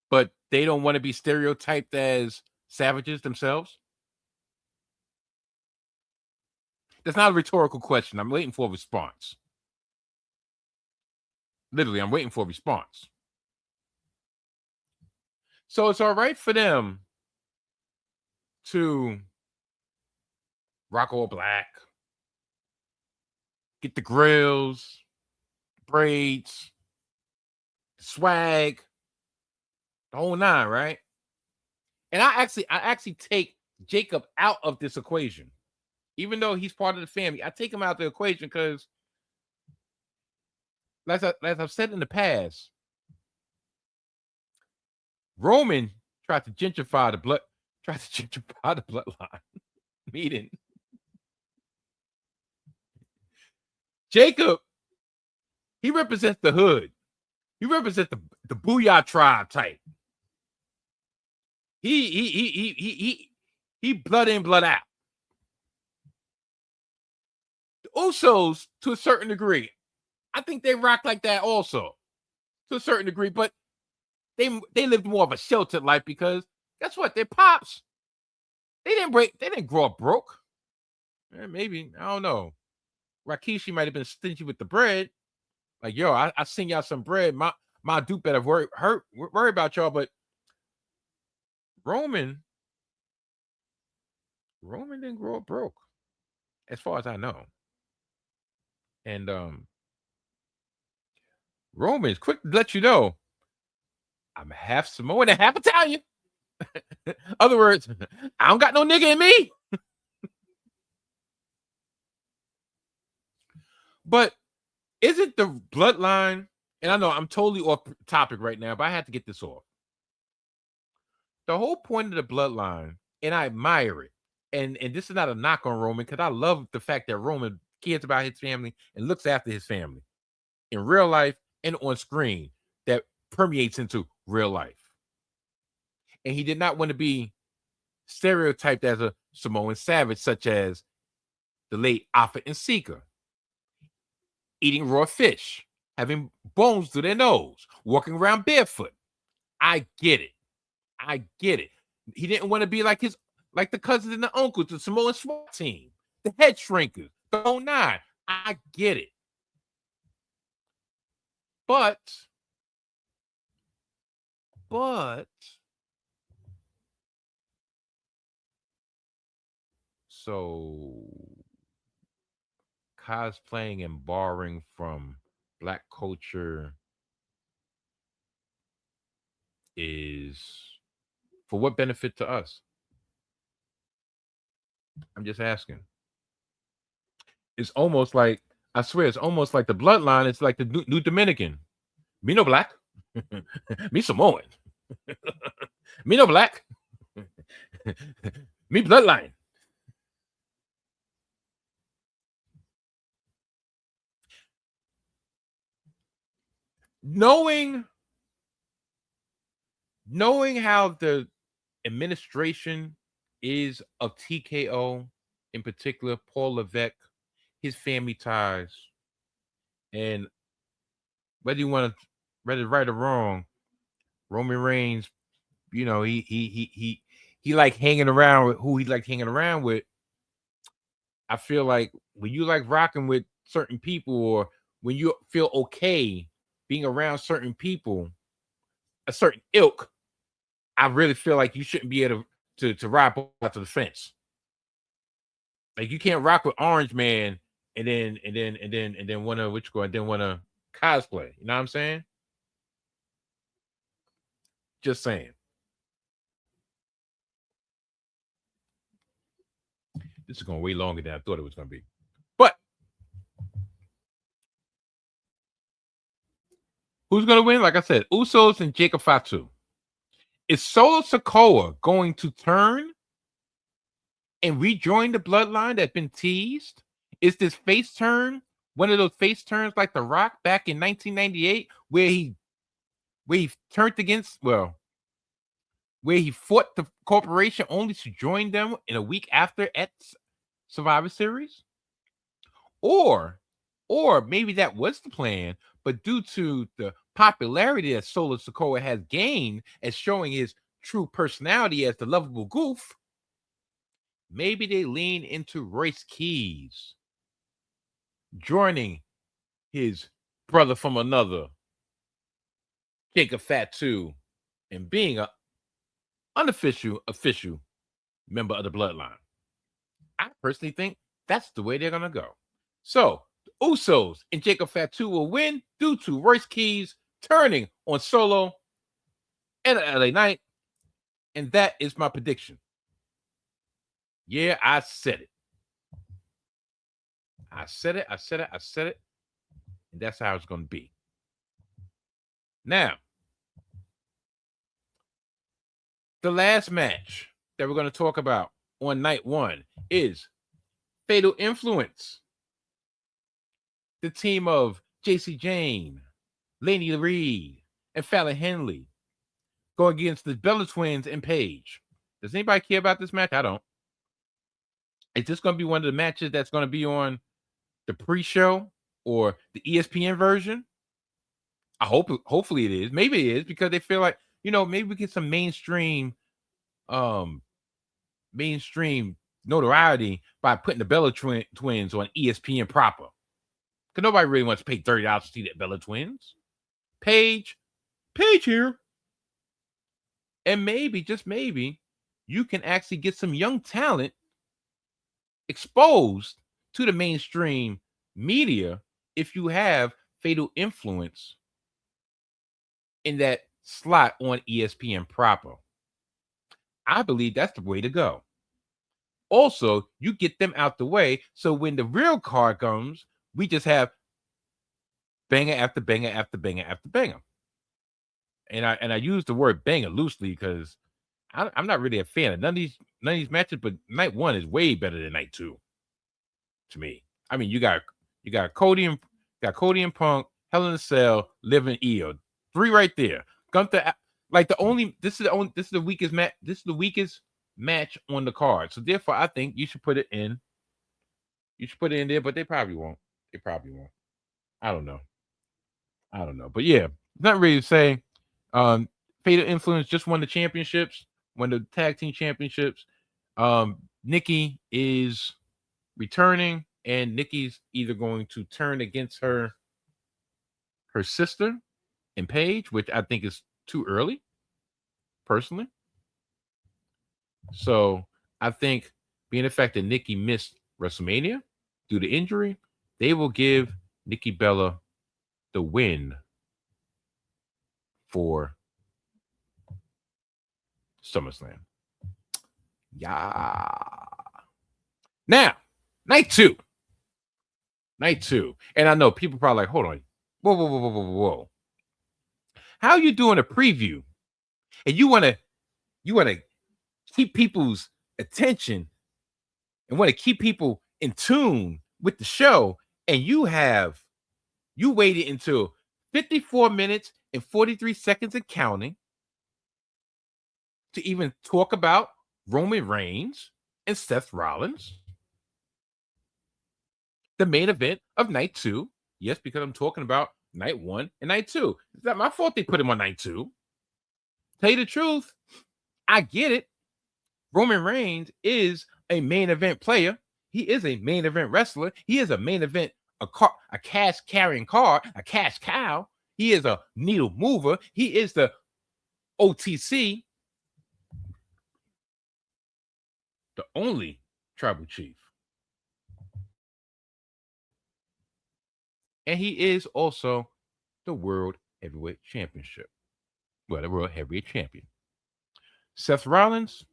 but they don't want to be stereotyped as savages themselves? That's not a rhetorical question. I'm waiting for a response. Literally, I'm waiting for a response. So it's all right for them to rock all black, get the grills, braids, swag, the whole nine, right? And I actually take Jacob out of this equation. Even though he's part of the family, I take him out of the equation because, as I've said in the past, Roman tried to gentrify the bloodline. Meaning, Jacob, he represents the hood. He represents the Booyah tribe type. He blood in, blood out. The Usos, to a certain degree, I think they rock like that also, to a certain degree, but they lived more of a sheltered life because guess what? Their pops, they didn't grow up broke. Maybe, I don't know. Rikishi might have been stingy with the bread. Like, yo, I sing y'all some bread. My dude better worry about y'all, but Roman didn't grow up broke, as far as I know. And Roman's quick to let you know, I'm half Samoan and half Italian. Other words, I don't got no nigga in me. But isn't the bloodline, and I know I'm totally off topic right now, but I had to get this off. The whole point of the bloodline, and I admire it, and this is not a knock on Roman, because I love the fact that Roman cares about his family and looks after his family in real life and on screen. That permeates into real life. And he did not want to be stereotyped as a Samoan savage, such as the late Alpha and SIKOA, eating raw fish, having bones through their nose, walking around barefoot. I get it. I get it. He didn't want to be like the cousins and the uncles, the Samoan SWAT team, the head shrinkers, the whole nine. I get it. But so cosplaying and borrowing from Black culture is for what benefit to us? I'm just asking. It's almost like, I swear, it's almost like the bloodline. It's like the new Dominican. Me no black. Me Samoan. Me no black. Me bloodline. Knowing how the administration is of TKO, in particular, Paul Levesque, his family ties, And whether you want to, whether right or wrong, Roman Reigns, you know, he like hanging around with who he like hanging around with. I feel like when you like rocking with certain people, or when you feel okay being around certain people, a certain ilk, I really feel like you shouldn't be able to ride out to the fence. Like you can't rock with Orange Man and then want to which go and then want to cosplay. You know what I'm saying? Just saying. This is going way longer than I thought it was going to be. But who's going to win? Like I said, Usos and Jacob Fatu. Is Solo SIKOA going to turn and rejoin the bloodline that's been teased? Is this face turn one of those face turns like The Rock back in 1998, where he turned against, well, where he fought the corporation only to join them in a week after at Survivor Series? Or maybe that was the plan, but due to the popularity that Solo SIKOA has gained as showing his true personality as the lovable goof, maybe they lean into Royce Keys joining his brother from another, Jacob Fatu, and being an official member of the bloodline. I personally think that's the way they're going to go. So, Usos and Jacob Fatu will win due to Royce Keys turning on Solo and LA Knight. And that is my prediction. Yeah, I said it. I said it. And that's how it's going to be. Now, the last match that we're going to talk about on night one is Fatal Influence. The team of JC Jane, Laney Reed, and Fallon Henley going against the Bella Twins and Paige. Does anybody care about this match? I don't. Is this going to be one of the matches that's going to be on the pre-show or the ESPN version? Hopefully it is. Maybe it is, because they feel like, maybe we get some mainstream notoriety by putting the Bella Twins on ESPN proper. Because nobody really wants to pay $30 to see the Bella Twins. Paige here. And maybe, just maybe, you can actually get some young talent exposed to the mainstream media if you have Fatal Influence in that slot on ESPN proper. I believe that's the way to go. Also, you get them out the way, so when the real card comes, we just have banger after banger after banger after banger. And I use the word banger loosely because I'm not really a fan of none of these matches, but night one is way better than night two to me. I mean, you got Cody and Punk, Hell in a Cell, Liv and Io, 3 right there. Gunther, like this is the weakest match. This is the weakest match on the card. So therefore, I think you should put it in. You should put it in there, but they probably won't. I don't know. But yeah, not really to say. Fatal Influence just won the championships, won the tag team championships. Nikki is returning, and Nikki's either going to turn against her sister in Paige, which I think is too early, personally. So I think, being the fact that Nikki missed WrestleMania due to injury, they will give Nikki Bella the win for SummerSlam. Yeah. Now, night two. And I know people probably like, hold on. Whoa. How you doing a preview? And you want to keep people's attention and want to keep people in tune with the show, and you waited until 54 minutes and 43 seconds and counting to even talk about Roman Reigns and Seth Rollins, the main event of night two Yes, because I'm talking about night 1 and night 2. It's not my fault they put him on night 2. Tell you the truth, I get it. Roman Reigns is a main event player. He is a main event wrestler. He is a main event, a cash carrying card, a cash cow. He is a needle mover. He is the OTC, the only tribal chief. And he is also the World Heavyweight Championship. Well, the World Heavyweight Champion. Seth Rollins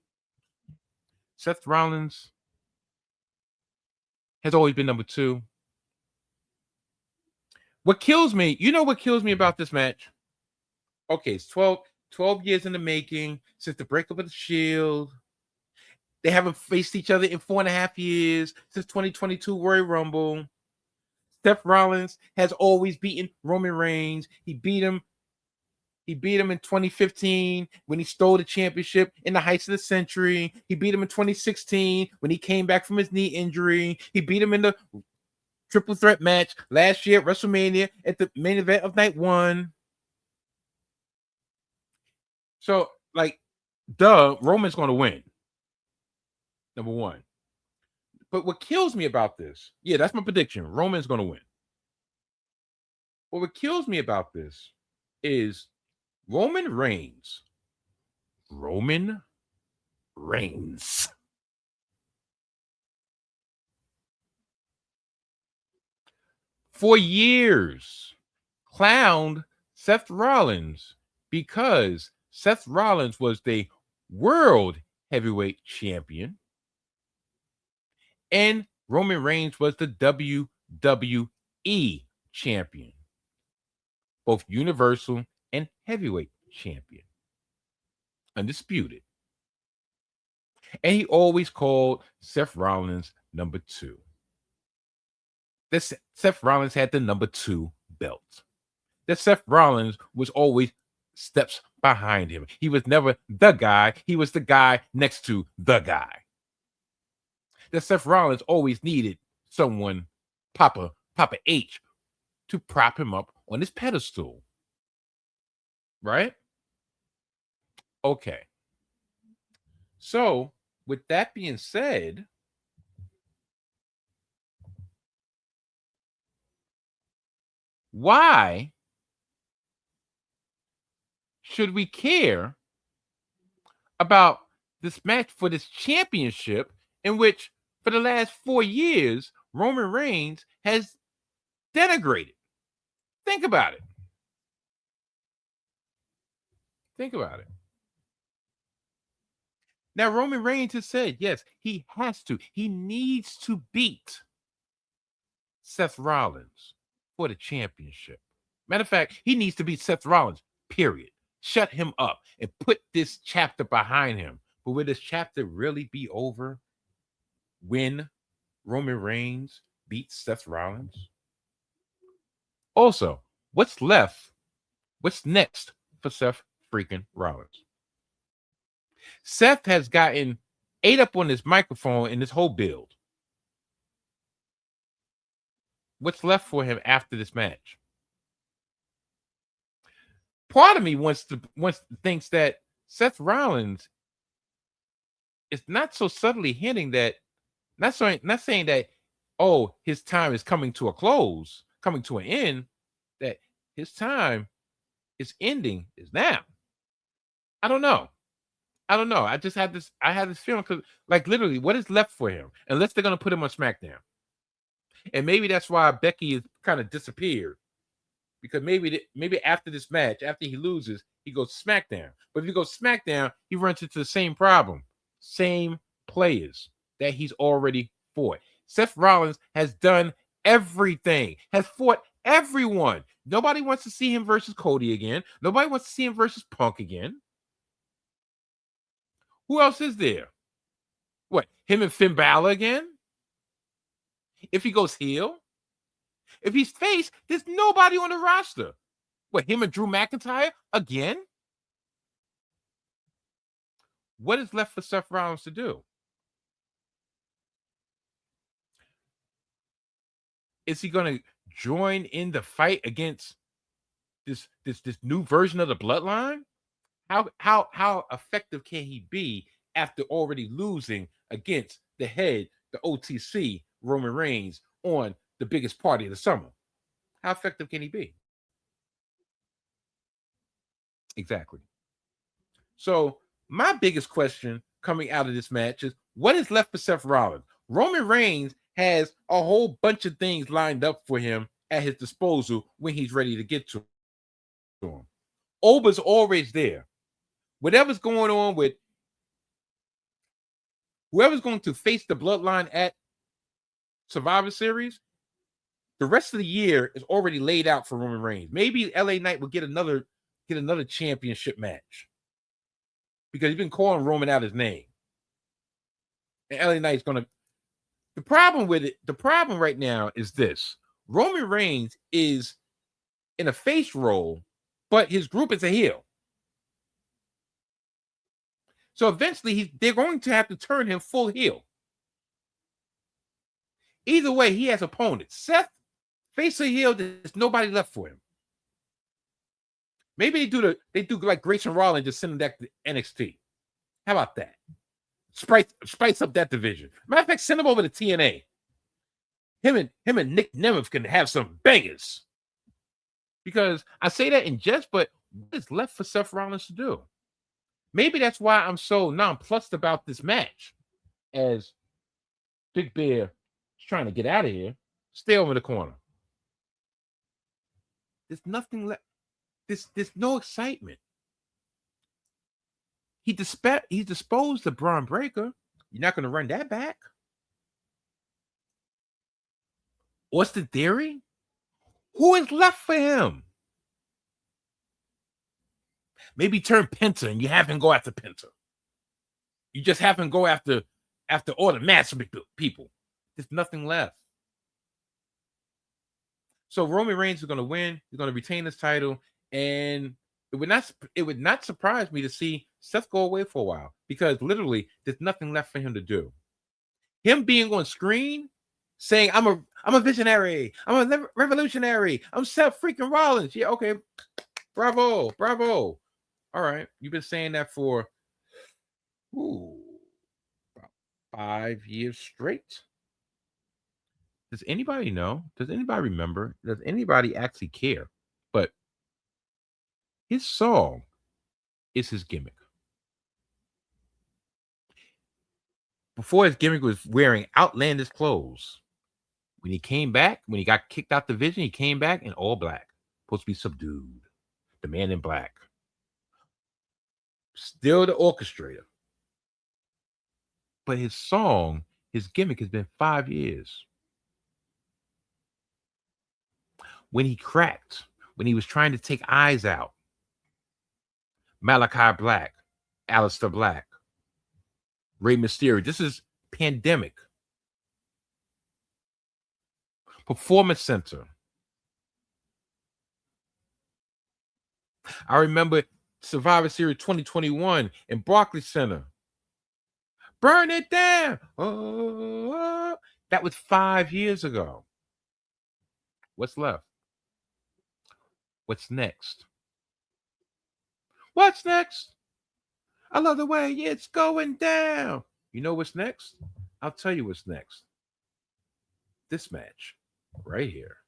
has always been number 2. What kills me, you know what kills me about this match? Okay, it's 12 years in the making since the breakup of the Shield. They haven't faced each other in 4.5 years since 2022 Royal Rumble. Seth Rollins has always beaten Roman Reigns. He beat him in 2015 when he stole the championship in the heights of the century. He beat him in 2016 when he came back from his knee injury. He beat him in the triple threat match last year at WrestleMania at the main event of night 1. So, like, Roman's going to win. Number 1. But what kills me about this, yeah, that's my prediction. Roman's going to win. But what kills me about this is Roman Reigns. For years, clowned Seth Rollins because Seth Rollins was the World Heavyweight Champion and Roman Reigns was the WWE Champion, both Universal and Heavyweight Champion, undisputed. And he always called Seth Rollins number 2. That Seth Rollins had the number 2 belt. That Seth Rollins was always steps behind him. He was never the guy. He was the guy next to the guy. That Seth Rollins always needed someone, Papa H, to prop him up on his pedestal. Right? Okay. So, with that being said, why should we care about this match for this championship in which for the last 4 years Roman Reigns has denigrated? Think about it. Now, Roman Reigns has said, yes, he needs to beat Seth Rollins for the championship. Matter of fact, he needs to beat Seth Rollins, period. Shut him up and put this chapter behind him. But will this chapter really be over when Roman Reigns beats Seth Rollins? Also, what's next for Seth freaking Rollins? Seth has gotten ate up on this microphone in this whole build. What's left for him after this match? Part of me thinks that Seth Rollins is not so subtly hinting that, not saying that, oh, his time is coming to a close, coming to an end, that his time is ending is now. I don't know. I just had this feeling because, like, literally, what is left for him? Unless they're gonna put him on SmackDown. And maybe that's why Becky is kind of disappeared. Because maybe after this match, after he loses, he goes to SmackDown. But if he goes to SmackDown, he runs into the same problem. Same players that he's already fought. Seth Rollins has done everything, has fought everyone. Nobody wants to see him versus Cody again. Nobody wants to see him versus Punk again. Who else is there? What, him and Finn Balor again? If he goes heel? If he's face, there's nobody on the roster. What, him and Drew McIntyre again? What is left for Seth Rollins to do? Is he going to join in the fight against this new version of the bloodline? How effective can he be after already losing against the head, the OTC, Roman Reigns, on the biggest party of the summer? How effective can he be? Exactly. So my biggest question coming out of this match is, what is left for Seth Rollins? Roman Reigns has a whole bunch of things lined up for him at his disposal when he's ready to get to him. Oba's always there. Whatever's going on with whoever's going to face the bloodline at Survivor Series, the rest of the year is already laid out for Roman Reigns. Maybe LA Knight will get another championship match because he's been calling Roman out his name. And LA Knight's going to. The problem right now is this: Roman Reigns is in a face role, but his group is a heel. So eventually they're going to have to turn him full heel. Either way, he has opponents. Seth, face or heel, there's nobody left for him. Maybe they do like Grayson Rollins, just send him back to NXT. How about that? Spice up that division. Matter of fact, send him over to TNA. Him and Nick Nemeth can have some bangers. Because I say that in jest, but what is left for Seth Rollins to do? Maybe that's why I'm so nonplussed about this match. As Big Bear is trying to get out of here, stay over the corner. There's nothing left. There's no excitement. He disposed of Braun Breaker. You're not going to run that back. Austin Theory? Who is left for him? Maybe turn PENTA and you have him go after PENTA. You just have him go after all the massive people. There's nothing left. So Roman Reigns is going to win. He's going to retain his title, and it would not surprise me to see Seth go away for a while, because literally there's nothing left for him to do. Him being on screen saying I'm a visionary, I'm a revolutionary, I'm Seth freaking Rollins. Yeah, okay. Bravo. All right. You've been saying that for about 5 years straight. Does anybody know? Does anybody remember? Does anybody actually care? But his song is his gimmick. Before, his gimmick was wearing outlandish clothes. When he came back, when he got kicked out the division, he came back in all black. Supposed to be subdued. The man in black. Still the orchestrator. But his song, his gimmick has been 5 years. When he cracked, when he was trying to take eyes out, Malachi Black, Aleister Black, Rey Mysterio. This is Pandemic. Performance Center. I remember Survivor Series 2021 in Barclays Center. Burn it down. Oh, that was 5 years ago. What's left? What's next? What's next? I love the way it's going down. You know what's next? I'll tell you what's next. This match right here.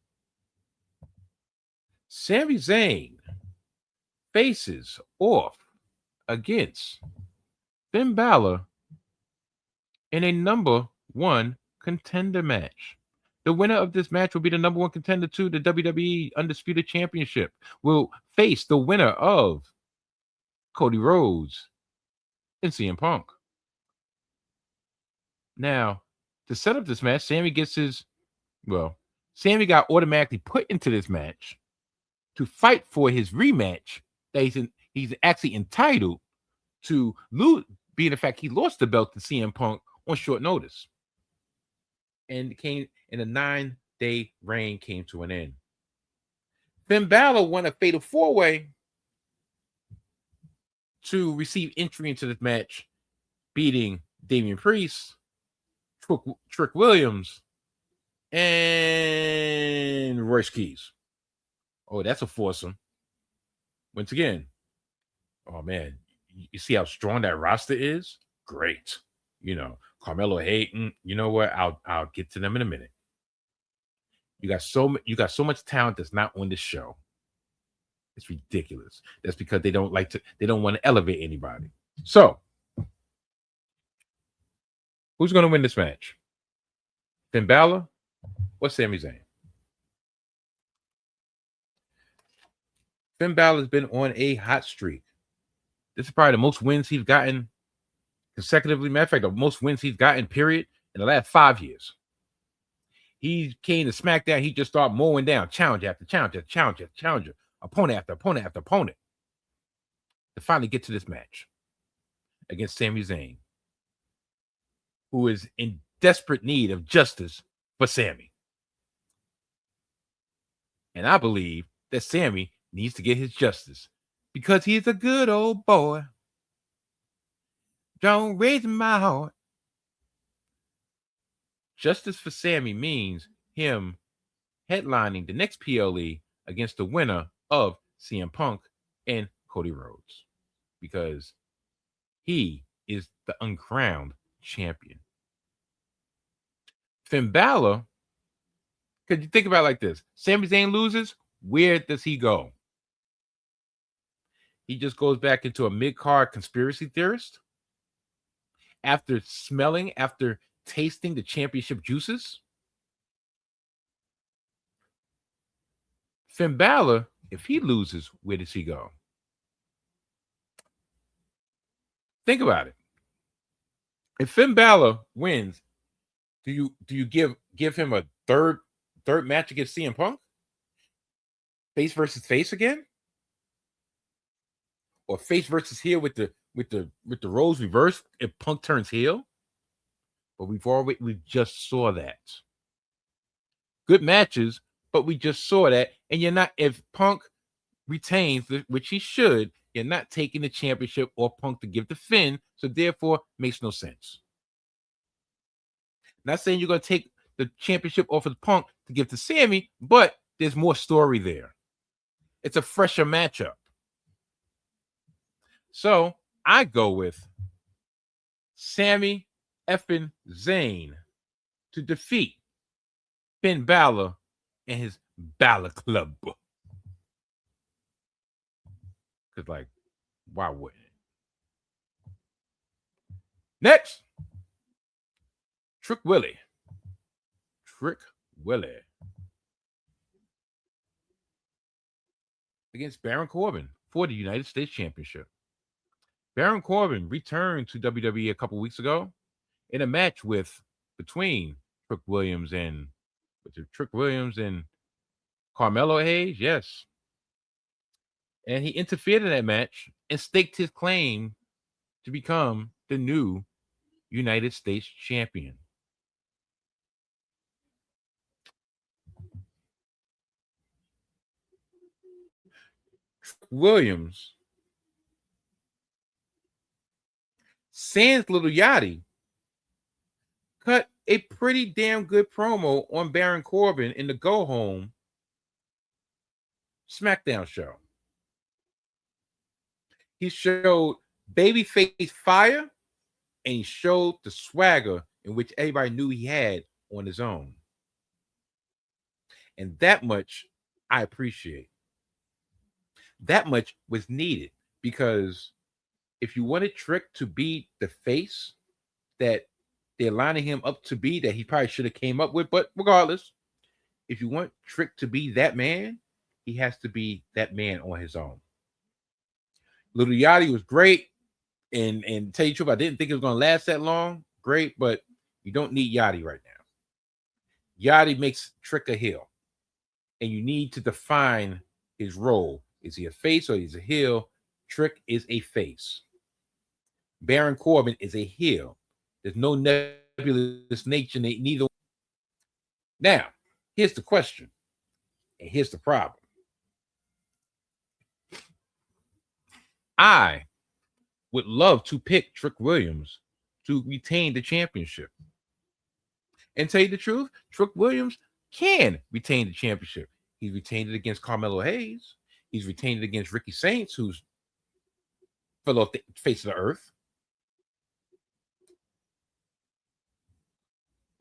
Sami Zayn faces off against Finn Balor in a number 1 contender match. The winner of this match will be the number 1 contender to the WWE Undisputed Championship. Will face the winner of Cody Rhodes and CM Punk. Now, to set up this match, Sami got automatically put into this match to fight for his rematch that he's actually entitled to lose, being the fact he lost the belt to CM Punk on short notice. And a 9-day reign came to an end. Finn Balor won a fatal 4-way to receive entry into this match, beating Damian Priest, Trick Williams, and Royce Keys. Oh, that's a foursome. Once again, oh man, you see how strong that roster is? Great. You know, Carmelo Hayden, you know what? I'll get to them in a minute. You got so much talent that's not on this show. It's ridiculous. That's because they don't want to elevate anybody. So, who's going to win this match? Finn Balor or Sami Zayn? Finn Balor's been on a hot streak. This is probably the most wins he's gotten consecutively. Matter of fact, the most wins he's gotten, period, in the last 5 years. He came to SmackDown. He just started mowing down challenge after challenge after challenge after challenger, opponent after opponent after opponent, to finally get to this match against Sami Zayn, who is in desperate need of justice for Sami. And I believe that Sami needs to get his justice because he's a good old boy. Don't raise my heart. Justice for Sami means him headlining the next PLE against the winner of CM Punk and Cody Rhodes, because he is the uncrowned champion. Finn Balor, could you think about it like this? Sami Zayn loses, where does he go? He just goes back into a mid-card conspiracy theorist after tasting the championship juices. Finn Balor, if he loses, where does he go? Think about it. If Finn Balor wins, do you give him a third match against CM Punk? Face versus face again? Or face versus heel with the roles reversed if Punk turns heel? But we just saw that. Good matches, but we just saw that. And you're not, if Punk retains, which he should, you're not taking the championship or Punk to give to Finn, so therefore makes no sense. Not saying you're going to take the championship off of Punk to give to Sami, but there's more story there. It's a fresher matchup. So I go with Sami effing Zayn to defeat Finn Balor and his Balor Club. Because, like, why wouldn't it? Next, Trick Willie against Baron Corbin for the United States Championship. Baron Corbin returned to WWE a couple weeks ago in a match between Trick Williams and Carmelo Hayes, yes. And he interfered in that match and staked his claim to become the new United States champion. Trick Williams, sans Little Yachty, cut a pretty damn good promo on Baron Corbin in the Go Home SmackDown show. He showed babyface fire, and he showed the swagger in which everybody knew he had on his own. And that much I appreciate. That much was needed, because if you wanted Trick to be the face that they're lining him up to be, that he probably should have came up with, but regardless, if you want Trick to be that man, he has to be that man on his own. Little Yachty was great, and tell you the truth, I didn't think it was going to last that long. Great, but you don't need Yachty right now. Yachty makes Trick a heel, and you need to define his role. Is he a face or is he a heel? Trick is a face. Baron Corbin is a heel. There's no nebulous nature in neither. Now, here's the question, and here's the problem. I would love to pick Trick Williams to retain the championship. And tell you the truth, Trick Williams can retain the championship. He retained it against Carmelo Hayes. He's retained it against Ricky Saints, who's fell off the face of the earth.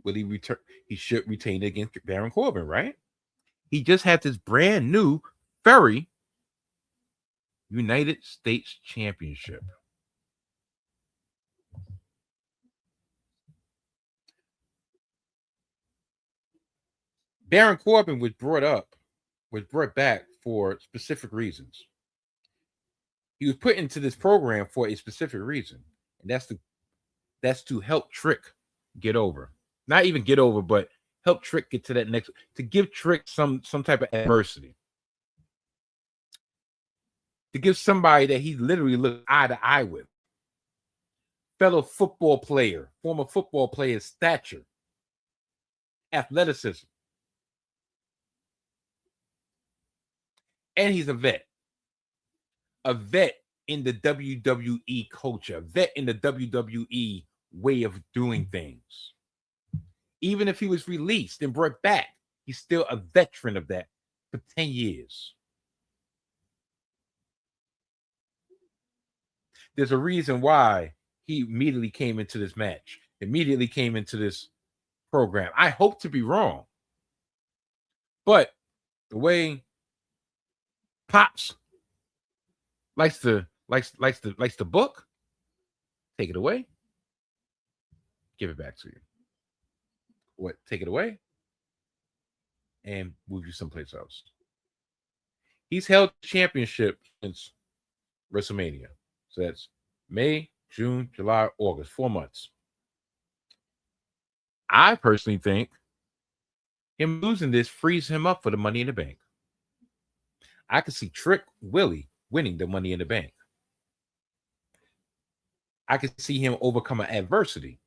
Will he return? He should retain it against Baron Corbin, right? He just had this brand new very United States Championship. Baron Corbin was brought back for specific reasons. He was put into this program for a specific reason, and that's to help Trick get over. Not even get over, but help Trick get to that next, to give Trick some type of adversity. To give somebody that he literally looked eye to eye with. Fellow football player, former football player's stature, athleticism. And he's a vet in the WWE culture, a vet in the WWE way of doing things. Even if he was released and brought back, he's still a veteran of that for 10 years. There's a reason why he immediately came into this match, immediately came into this program. I hope to be wrong, but the way Pops likes to book, take it away, give it back to you. What? Take it away and move you someplace else. He's held the championship since WrestleMania. So that's May, June, July, August, 4 months. I personally think him losing this frees him up for the Money in the Bank. I could see Trick Willie winning the Money in the Bank. I could see him overcoming adversity.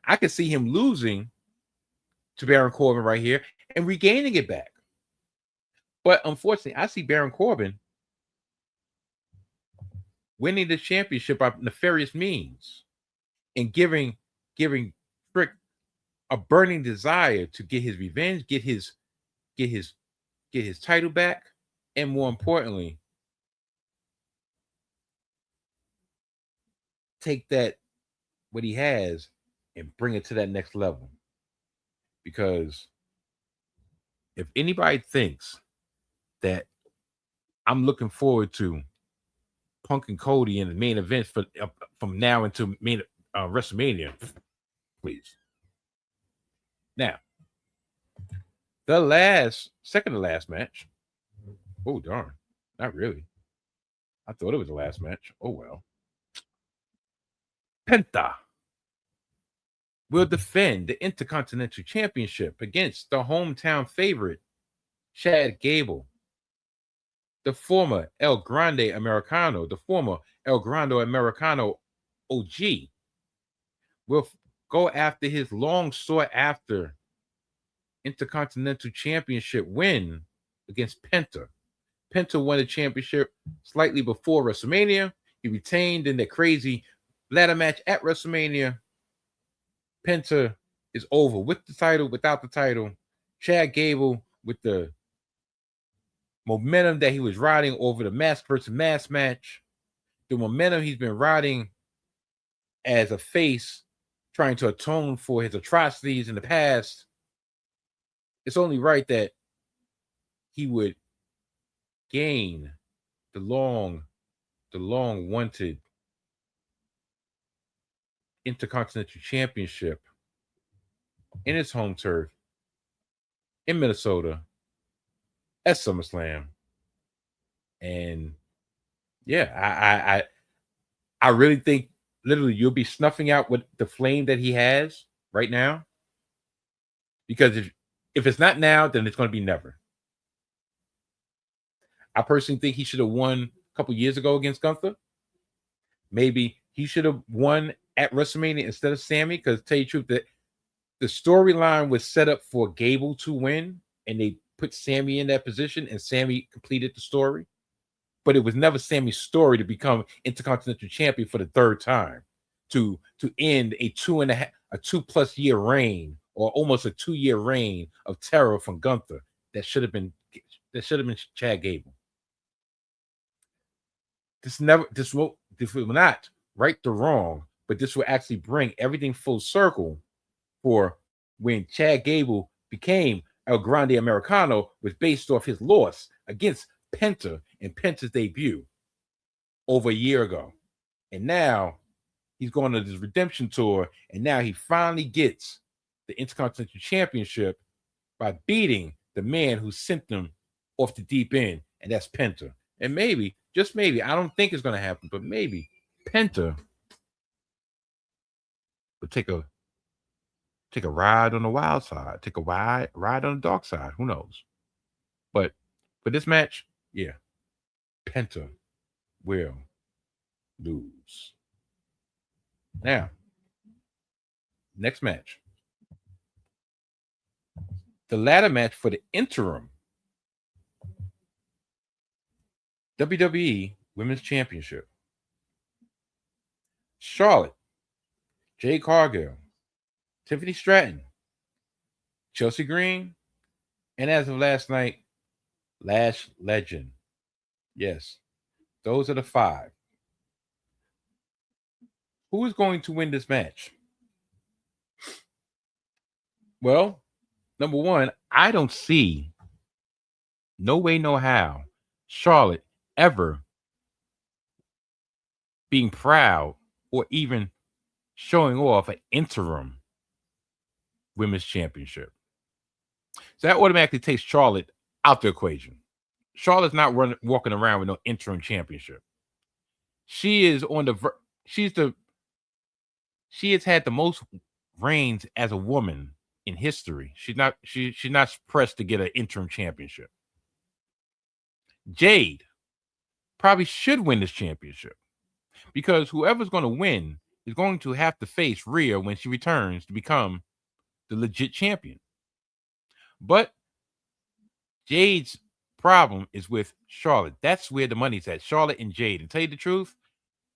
I could see him losing to Baron Corbin right here and regaining it back. But unfortunately, I see Baron Corbin winning the championship by nefarious means and giving Trick a burning desire to get his revenge, get his title back, and more importantly, take that what he has and bring it to that next level. Because if anybody thinks that I'm looking forward to Punk and Cody in the main event for from now until main WrestleMania, please. Now, the second to last match. Oh darn, not really. I thought it was the last match. Oh well. PENTA will defend the Intercontinental Championship against the hometown favorite, Chad Gable, the former El Grande Americano, the former El Grande Americano OG, will go after his long sought after Intercontinental Championship win against PENTA. PENTA won the championship slightly before WrestleMania. He retained in the crazy ladder match at WrestleMania. PENTA is over with the title, without the title. Chad Gable, with the momentum that he was riding over the mask versus mask match, the momentum he's been riding as a face, trying to atone for his atrocities in the past, it's only right that he would gain the long wanted Intercontinental Championship in his home turf in Minnesota at SummerSlam. And yeah, I really think literally you'll be snuffing out with the flame that he has right now. Because if it's not now, then it's going to be never. I personally think he should have won a couple years ago against GUNTHER. Maybe he should have won at WrestleMania instead of SAMI, because to tell you the truth, that the storyline was set up for Gable to win, and they put SAMI in that position, and SAMI completed the story. But it was never SAMI's story to become Intercontinental Champion for the third time, to end a 2+ year reign or almost a 2-year reign of terror from Gunther that should have been Chad Gable. This will not right the wrong, but this will actually bring everything full circle for when Chad Gable became El Grande Americano, was based off his loss against PENTA in PENTA's debut over a year ago. And now he's going on this redemption tour, and now he finally gets the Intercontinental Championship by beating the man who sent them off the deep end, and that's PENTA. And maybe, just maybe, I don't think it's going to happen, but maybe PENTA will take a ride on the wild side, take a ride on the dark side. Who knows? But for this match, yeah, PENTA will lose. Now, next match. The ladder match for the interim WWE Women's Championship. Charlotte, Jade Cargill, Tiffany Stratton, Chelsea Green, and as of last night, Lash Legend. Yes, those are the 5. Who is going to win this match? Well, number one, I don't see, no way, no how, Charlotte ever being proud or even showing off an interim women's championship. So that automatically takes Charlotte out the equation. Charlotte's not walking around with no interim championship. She is on the she has had the most reigns as a woman in history. She's not pressed to get an interim championship. Jade probably should win this championship because whoever's going to win is going to have to face Rhea when she returns to become the legit champion. But Jade's problem is with Charlotte. That's where the money's at. Charlotte and Jade. And tell you the truth,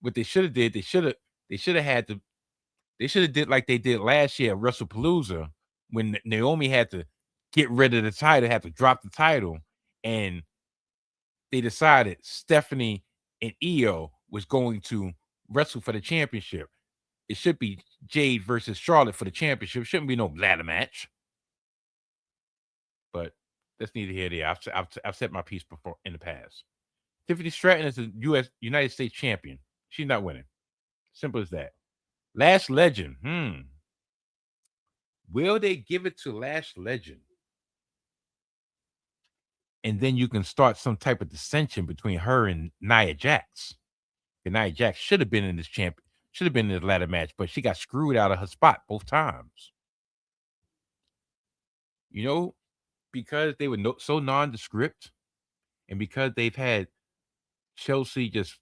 what they should have did, they should have did like they did last year at WrestlePalooza when Naomi had to get rid of the title, had to drop the title, and they decided Stephanie and Io was going to wrestle for the championship. It should be Jade versus Charlotte for the championship. It shouldn't be no ladder match. But that's neither here nor there. I've said my piece before in the past. Tiffany Stratton is the United States champion. She's not winning. Simple as that. Lash Legend. Will they give it to Lash Legend? And then you can start some type of dissension between her and Nia Jax. And Nia Jax should have been in this ladder match, but she got screwed out of her spot both times. You know, because they were so nondescript, and because they've had Chelsea just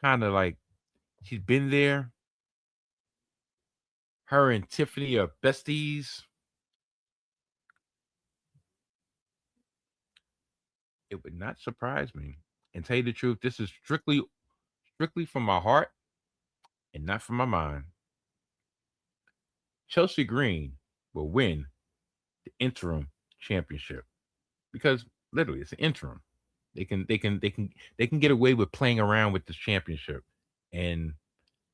kind of like, she's been there. Her and Tiffany are besties. It would not surprise me. And tell you the truth, this is strictly from my heart and not from my mind. Chelsea Green will win the interim championship because literally it's an interim. They can get away with playing around with this championship. And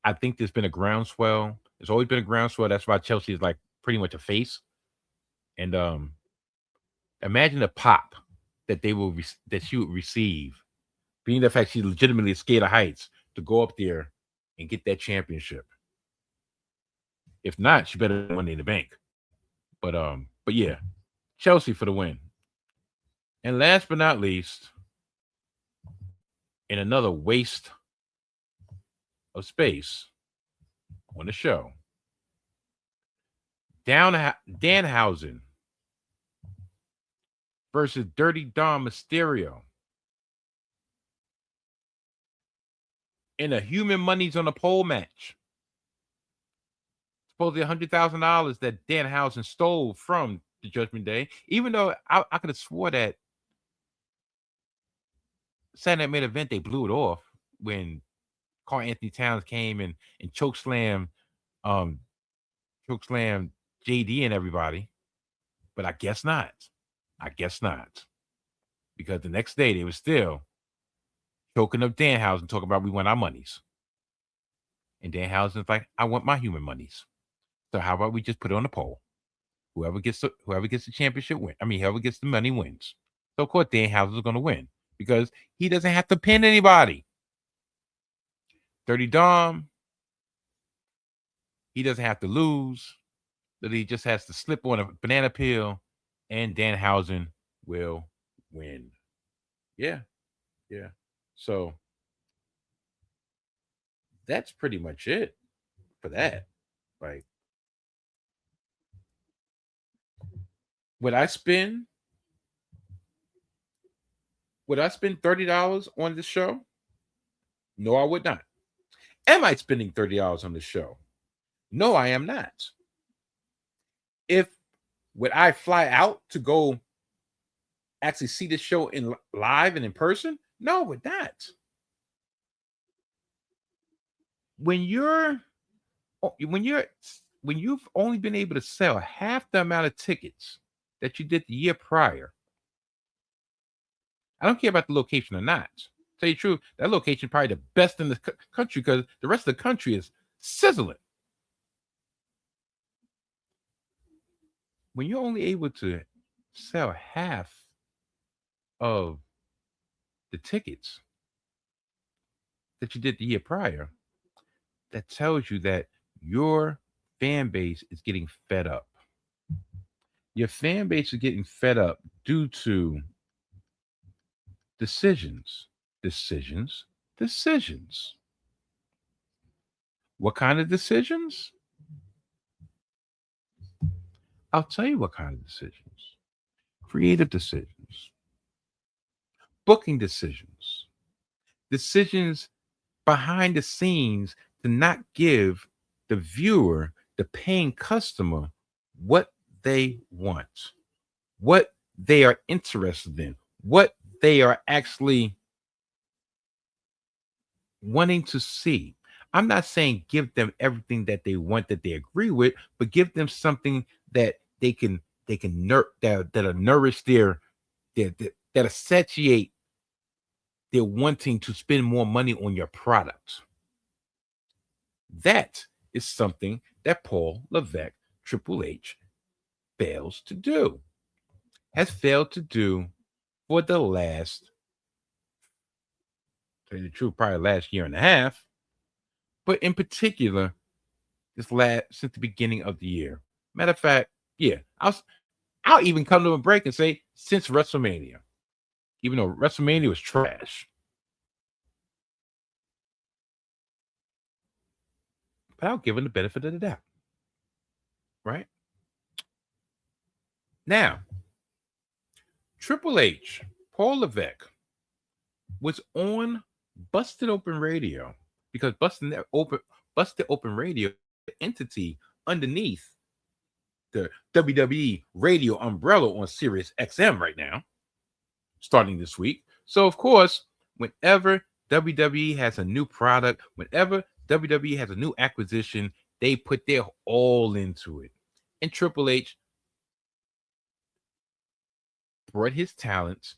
I think there's been a groundswell. There's always been a groundswell. That's why Chelsea is like pretty much a face. And imagine the pop that she would receive, being the fact she's legitimately scared of heights, to go up there and get that championship. If not, she better win in the bank. But yeah, Chelsea for the win. And last but not least, in another waste of space on the show, Danhausen versus Dirty Dom Mysterio in a Human Money's on the Pole match. Supposedly $100,000 that Danhausen stole from the Judgment Day, even though I could have swore that Saturday Night Main Event they blew it off when Karl Anthony Towns came and chokeslam JD and everybody, but I guess not. I guess not. Because the next day they were still choking up Danhausen, talking about we want our monies. And Danhausen's like, I want my human monies. So how about we just put it on a poll? Whoever gets the championship win. I mean, whoever gets the money wins. So of course Danhausen's going to win because he doesn't have to pin anybody. Dirty Dom, he doesn't have to lose. That he just has to slip on a banana peel, and Danhausen will win. Yeah. So that's pretty much it for that. Like, would I spend $30 on this show? No, I would not. Am I spending $30 on this show? No, I am not. Would I fly out to go actually see this show in live and in person? No, I would not. When you've only been able to sell half the amount of tickets that you did the year prior, I don't care about the location or not. Tell you the truth, that location probably the best in the country because the rest of the country is sizzling. When you're only able to sell half of the tickets that you did the year prior, that tells you that your fan base is getting fed up. Your fan base is getting fed up due to decisions. What kind of decisions? I'll tell you what kind of decisions. Creative decisions. Booking decisions. Decisions behind the scenes to not give the viewer, the paying customer, what they want, what they are interested in, what they are actually wanting to see. I'm not saying give them everything that they want, that they agree with, but give them something that that'll nourish that'll satiate their wanting to spend more money on your product. That is something that Paul Levesque, Triple H, has failed to do for the last, to tell you the truth, probably last year and a half, but in particular, since the beginning of the year. Matter of fact, yeah, I'll even come to a break and say since WrestleMania, even though WrestleMania was trash. But I'll give him the benefit of the doubt. Right? Now, Triple H, Paul Levesque, was on Busted Open Radio because Busted Open Radio, the entity underneath the WWE radio umbrella on Sirius XM right now, starting this week. So, of course, whenever WWE has a new product, whenever WWE has a new acquisition, they put their all into it. And Triple H brought his talents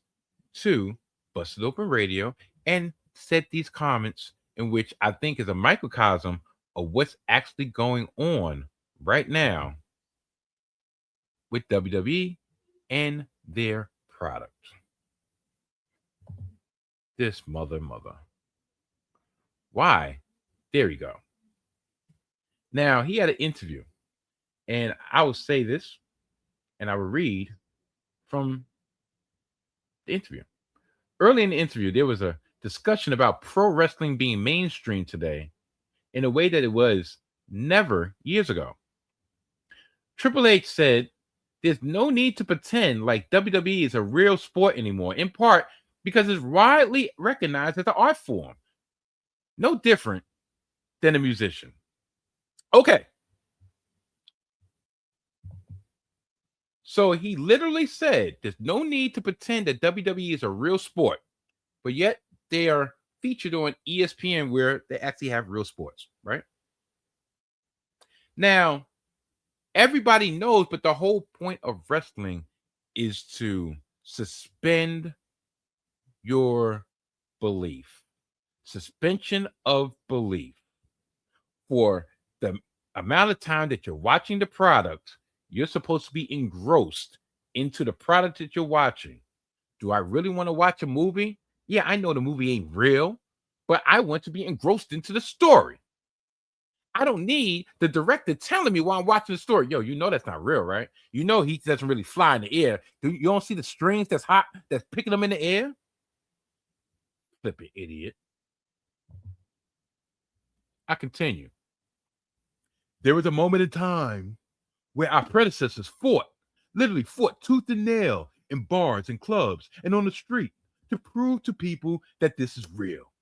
to Busted Open Radio and said these comments in which I think is a microcosm of what's actually going on right now with WWE and their product. This mother. Why? There you go. Now, he had an interview, and I will say this, and I will read from the interview. Early in the interview, there was a discussion about pro wrestling being mainstream today in a way that it was never years ago. Triple H said, there's no need to pretend like WWE is a real sport anymore, in part because it's widely recognized as an art form. No different than a musician. Okay. So he literally said there's no need to pretend that WWE is a real sport, but yet they are featured on ESPN where they actually have real sports, right? Now, Everybody knows, but the whole point of wrestling is to suspend your belief. Suspension of belief. For the amount of time that you're watching the product, you're supposed to be engrossed into the product that you're watching. Do I really want to watch a movie? Yeah, I know the movie ain't real, but I want to be engrossed into the story. I don't need the director telling me while I'm watching the story. Yo, you know that's not real, right? You know he doesn't really fly in the air. You don't see the strings that's hot, that's picking them in the air? Flipping idiot. I continue. There was a moment in time where our predecessors literally fought tooth and nail in bars and clubs and on the street to prove to people that this is real,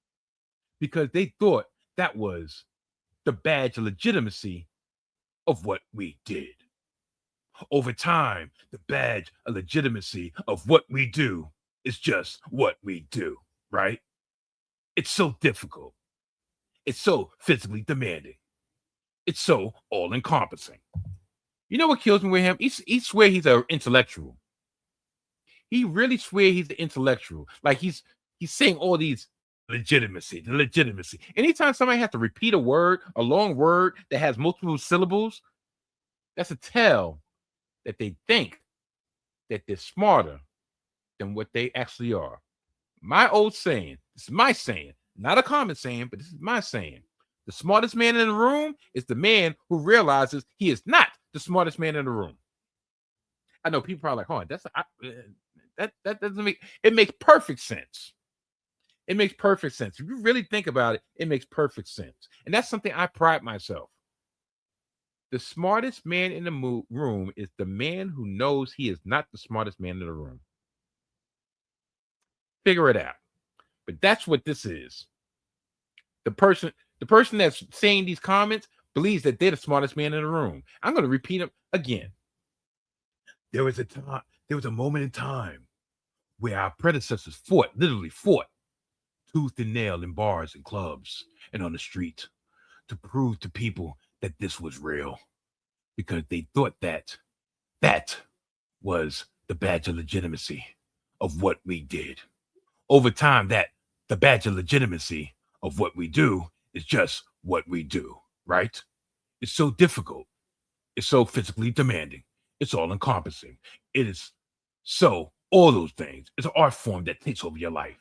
because they thought that was the badge of legitimacy of what we did. Over time, the badge of legitimacy of what we do is just what we do, right? It's so difficult. It's so physically demanding. It's so all-encompassing. You know what kills me with him? He swear he's an intellectual. He really swear he's the intellectual. Like he's saying all these the legitimacy. Anytime somebody has to repeat a long word that has multiple syllables, that's a tell that they think that they're smarter than what they actually are. My old saying, this is my saying, not a common saying, but this is my saying. The smartest man in the room is the man who realizes he is not the smartest man in the room. I know people are like, "Oh, that doesn't make it makes perfect sense." It makes perfect sense. If you really think about it, it makes perfect sense. And that's something I pride myself. The smartest man in the room is the man who knows he is not the smartest man in the room. Figure it out. But that's what this is. The person that's saying these comments believes that they're the smartest man in the room. I'm going to repeat them again. There was a moment in time where our predecessors literally fought tooth and nail in bars and clubs and on the street to prove to people that this was real, because they thought that was the badge of legitimacy of what we did. Over time, that the badge of legitimacy of what we do is just what we do, right? It's so difficult. It's so physically demanding. It's all encompassing. It is so all those things. It's an art form that takes over your life.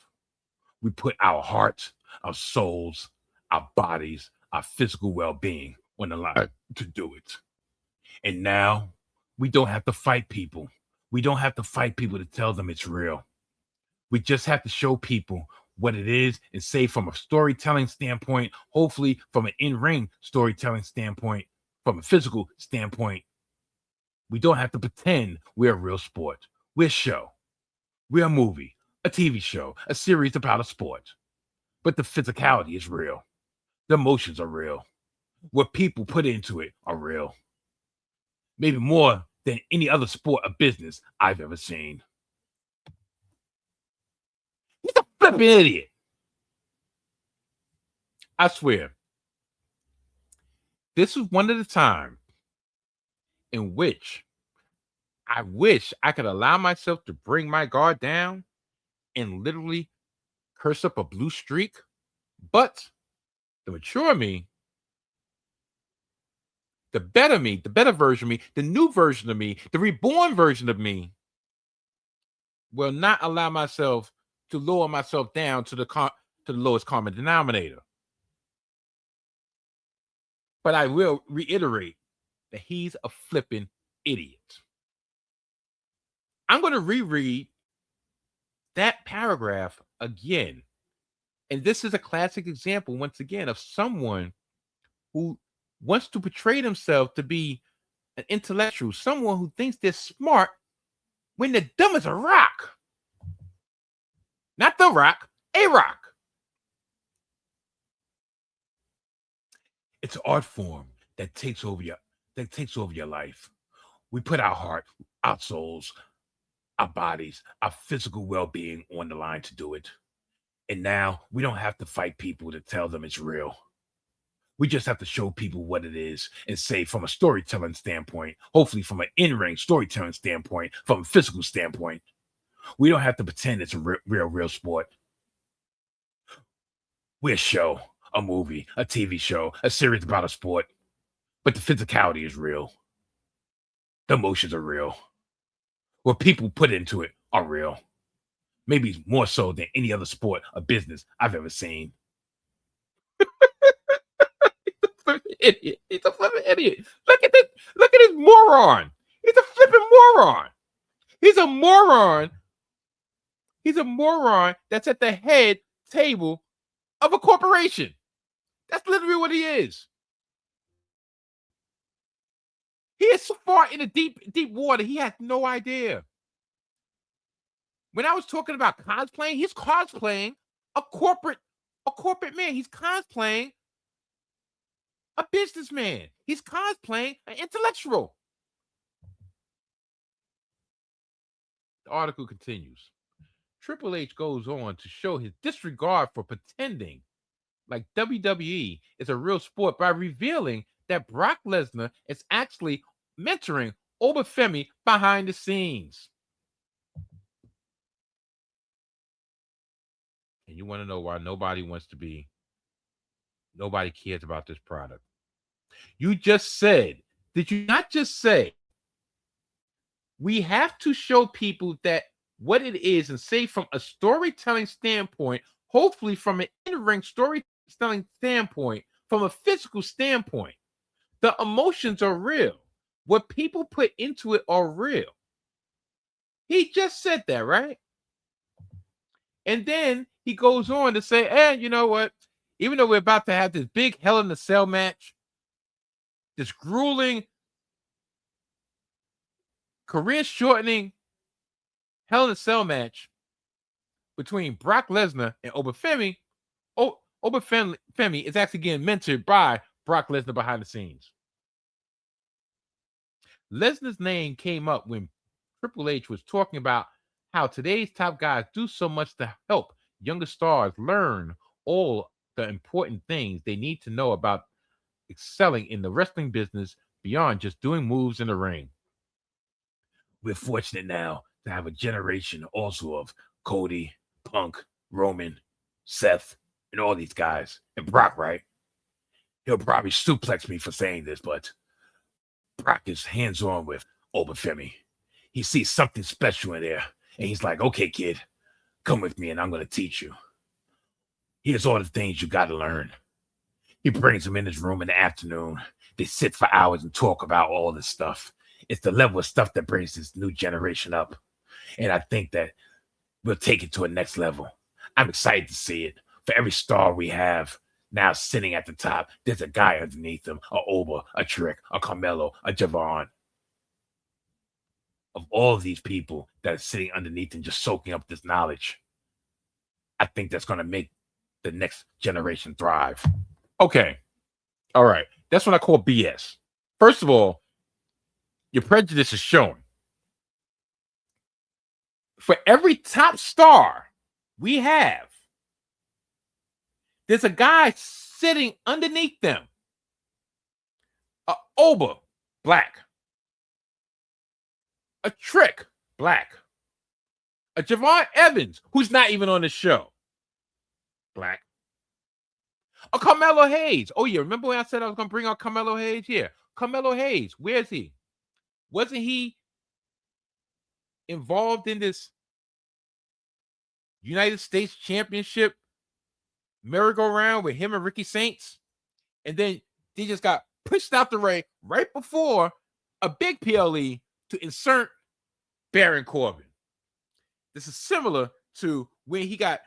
We put our hearts, our souls, our bodies, our physical well-being on the line to do it. And now we don't have to fight people. We don't have to fight people to tell them it's real. We just have to show people what it is and say from a storytelling standpoint, hopefully from an in-ring storytelling standpoint, from a physical standpoint. We don't have to pretend we're a real sport. We're a show. We're a movie, a TV show, a series about a sport. But the physicality is real. The emotions are real. What people put into it are real. Maybe more than any other sport or business I've ever seen. He's a flipping idiot. I swear. This is one of the times in which I wish I could allow myself to bring my guard down and literally curse up a blue streak. But the mature me, the better me, the better version of me, the new version of me, the reborn version of me will not allow myself to lower myself down to the lowest common denominator. But I will reiterate that he's a flipping idiot. I'm going to reread that paragraph again. And this is a classic example, once again, of someone who wants to portray themselves to be an intellectual, someone who thinks they're smart when they're dumb as a rock. Not the rock, a rock. It's an art form that takes over your life. We put our heart, our souls, our bodies, our physical well-being on the line to do it. And now we don't have to fight people to tell them it's real. We just have to show people what it is and say from a storytelling standpoint, hopefully from an in-ring storytelling standpoint, from a physical standpoint. We don't have to pretend it's a real sport. We're a show, a movie, a TV show, a series about a sport, but the physicality is real. The emotions are real. What people put into it are real. Maybe more so than any other sport or business I've ever seen. Idiot. He's a flipping idiot. Look at this. Look at this moron. He's a flipping moron. He's a moron. He's a moron that's at the head table of a corporation. That's literally what he is. He is so far in the deep water, he has no idea. When I was talking about cosplaying, he's cosplaying a corporate man. He's cosplaying a businessman. He's cosplaying an intellectual. The article continues. Triple H goes on to show his disregard for pretending like WWE is a real sport by revealing that Brock Lesnar is actually mentoring Oba Femi behind the scenes. And you want to know why nobody cares about this product. You just said, did you not just say, we have to show people that what it is and say from a storytelling standpoint, hopefully from an in-ring storytelling standpoint, from a physical standpoint, the emotions are real. What people put into it are real. He just said that, right? And then he goes on to say, and you know what? Even though we're about to have this big Hell in a Cell match, this grueling, career-shortening Hell in a Cell match between Brock Lesnar and Oba Femi, Oba Femi is actually getting mentored by Brock Lesnar behind the scenes. Lesnar's name came up when Triple H was talking about how today's top guys do so much to help younger stars learn all the important things they need to know about excelling in the wrestling business beyond just doing moves in the ring. We're fortunate now to have a generation also of Cody, Punk, Roman, Seth, and all these guys. And Brock, right? He'll probably suplex me for saying this, but Brock is hands-on with Oba Femi. He sees something special in there, and he's like, okay, kid, come with me, and I'm going to teach you. Here's all the things you got to learn. He brings him in his room in the afternoon. They sit for hours and talk about all this stuff. It's the level of stuff that brings this new generation up. And I think that we'll take it to a next level. I'm excited to see it. For every star we have now sitting at the top, there's a guy underneath them, a Oba, a Trick, a Carmelo, a Javon. Of all of these people that are sitting underneath and just soaking up this knowledge, I think that's going to make the next generation thrive. Okay. All right. That's what I call BS. First of all, your prejudice is shown. For every top star we have, there's a guy sitting underneath them. A Oba, black. A Trick, black. A Javon Evans, who's not even on the show, black. A Carmelo Hayes. Oh, yeah. Remember when I said I was going to bring out Carmelo Hayes? Yeah. Carmelo Hayes. Where's he? Wasn't he involved in this United States Championship merry-go-round with him and Ricky Saints? And then they just got pushed out the ring right before a big PLE to insert Baron Corbin. This is similar to when he got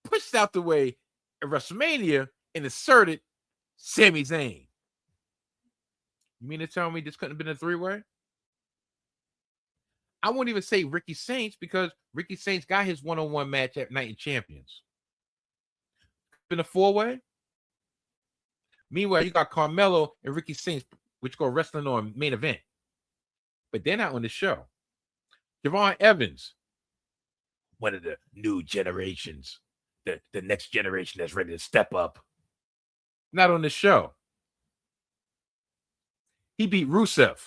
pushed out the way at WrestleMania and inserted Sami Zayn. You mean to tell me this couldn't have been a three-way? I won't even say Ricky Saints because Ricky Saints got his one-on-one match at Night of Champions. Been a four-way? Meanwhile, you got Carmelo and Ricky Saints, which go wrestling on main event. But they're not on the show. Javon Evans, one of the new generations, the next generation that's ready to step up, not on the show. He beat Rusev.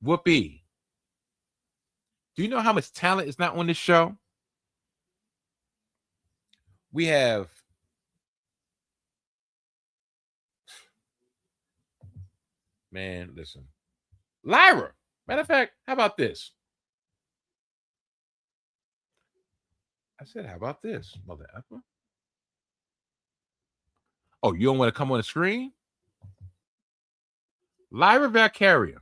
Whoopee. Do you know how much talent is not on this show? We have man, listen. Lyra. Matter of fact, how about this? I said, how about this, mother effer? Oh, you don't want to come on the screen? Lyra Valkyria.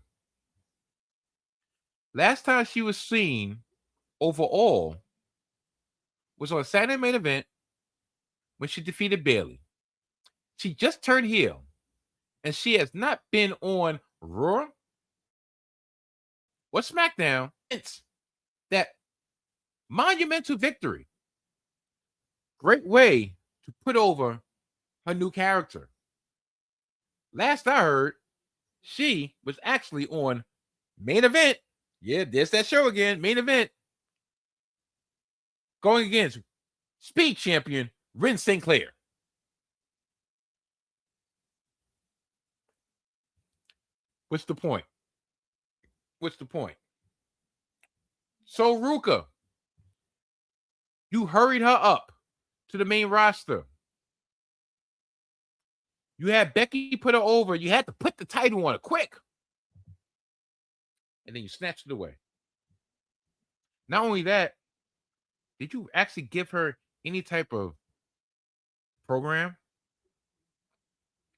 Last time she was seen overall was on Saturday Main Event when she defeated Bayley. She just turned heel, and she has not been on Raw or SmackDown since that monumental victory. Great way to put over her new character. Last I heard, she was actually on Main Event. Yeah, there's that show again. Main Event. Going against Speed Champion Ren Sinclair. What's the point? What's the point? So Ruka, you hurried her up to the main roster. You had Becky put her over. You had to put the title on her quick. And then you snatched it away. Not only that, did you actually give her any type of program?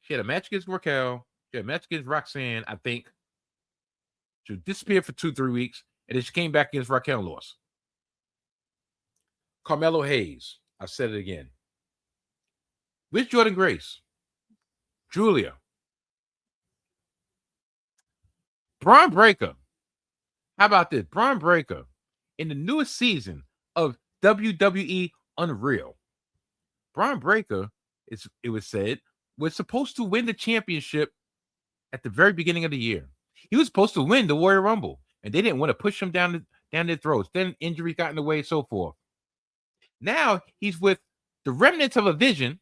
She had a match against Raquel. She had a match against Roxanne, I think. She disappeared for 2-3 weeks. And then she came back against Raquel and lost. Carmelo Hayes. I said it again. Where's Jordan Grace? Julia. Braun Breaker. How about this? Braun Breaker in the newest season of WWE Unreal. Braun Breaker, it was said, was supposed to win the championship at the very beginning of the year. He was supposed to win the Royal Rumble, and they didn't want to push him down their throats. Then injuries got in the way and so forth. Now he's with the remnants of the vision,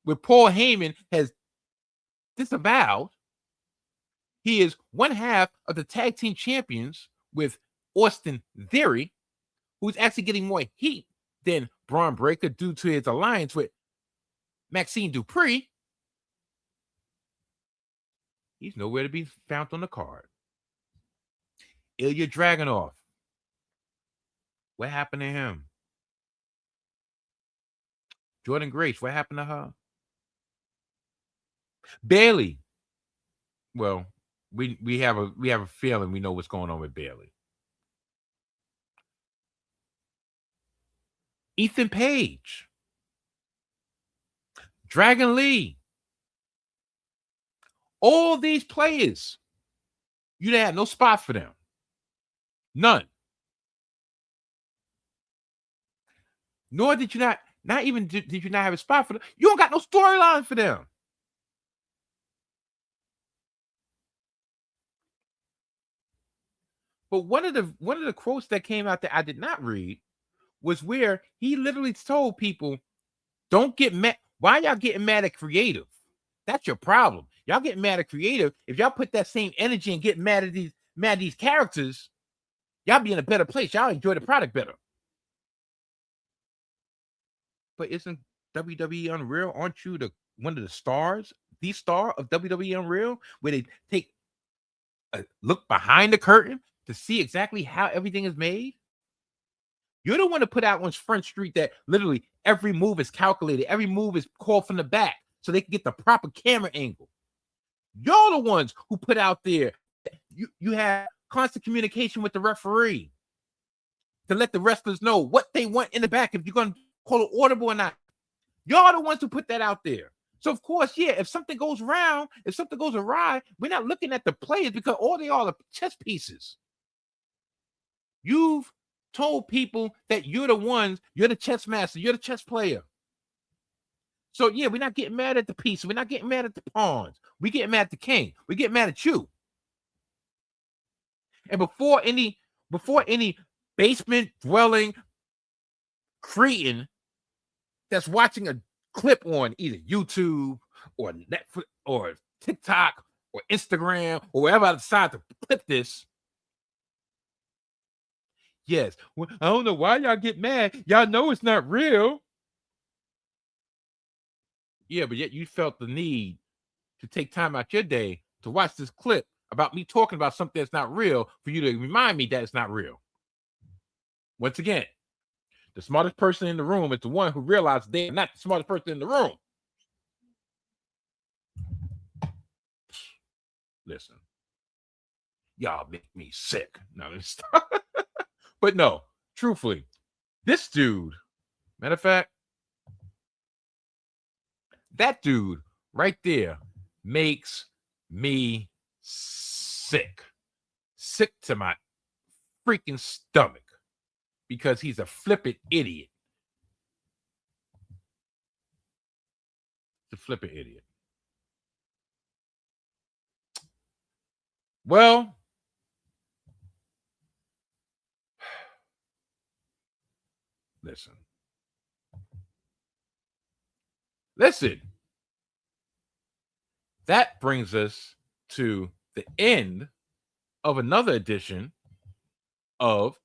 where Paul Heyman has disavowed. He is one half of the tag team champions with Austin Theory, who's actually getting more heat than Braun Breaker due to his alliance with Maxine Dupree. He's nowhere to be found on the card. Ilya Dragunov. What happened to him? Jordan Grace, what happened to her? Bayley. Well, we have a feeling we know what's going on with Bayley. Ethan Page. Dragon Lee. All these players, you didn't have no spot for them. None. Nor did you not even did you not have a spot for them. You don't got no storyline for them. But one of the quotes that came out that I did not read was where he literally told people, don't get mad. Why y'all getting mad at creative? That's your problem. Y'all getting mad at creative. If y'all put that same energy and get mad at these characters, y'all be in a better place. Y'all enjoy the product better. But isn't WWE Unreal? Aren't you one of the stars, the star of WWE Unreal, where they take a look behind the curtain to see exactly how everything is made? You're the one to put out on Front Street that literally every move is calculated. Every move is called from the back so they can get the proper camera angle. You're the ones who put out there. You have constant communication with the referee to let the wrestlers know what they want in the back, if you're going to call it audible or not. You're the ones who put that out there. So, of course, yeah, if something goes wrong, if something goes awry, we're not looking at the players because all they are chess pieces. You've told people that you're the chess master, you're the chess player. So, yeah, we're not getting mad at the pieces. We're not getting mad at the pawns. We get mad at the king. We get mad at you. And before any basement dwelling cretin that's watching a clip on either YouTube or Netflix or TikTok or Instagram or wherever I decide to clip this. Yes. Well, I don't know why y'all get mad. Y'all know it's not real. Yeah, but yet you felt the need to take time out your day to watch this clip about me talking about something that's not real for you to remind me that it's not real. Once again, the smartest person in the room is the one who realizes they're not the smartest person in the room. Listen, y'all make me sick. No, but no, truthfully, this dude, matter of fact, that dude right there makes me sick to my freaking stomach because he's a flippant idiot. The flippant idiot. Well, listen. That brings us to the end of another edition of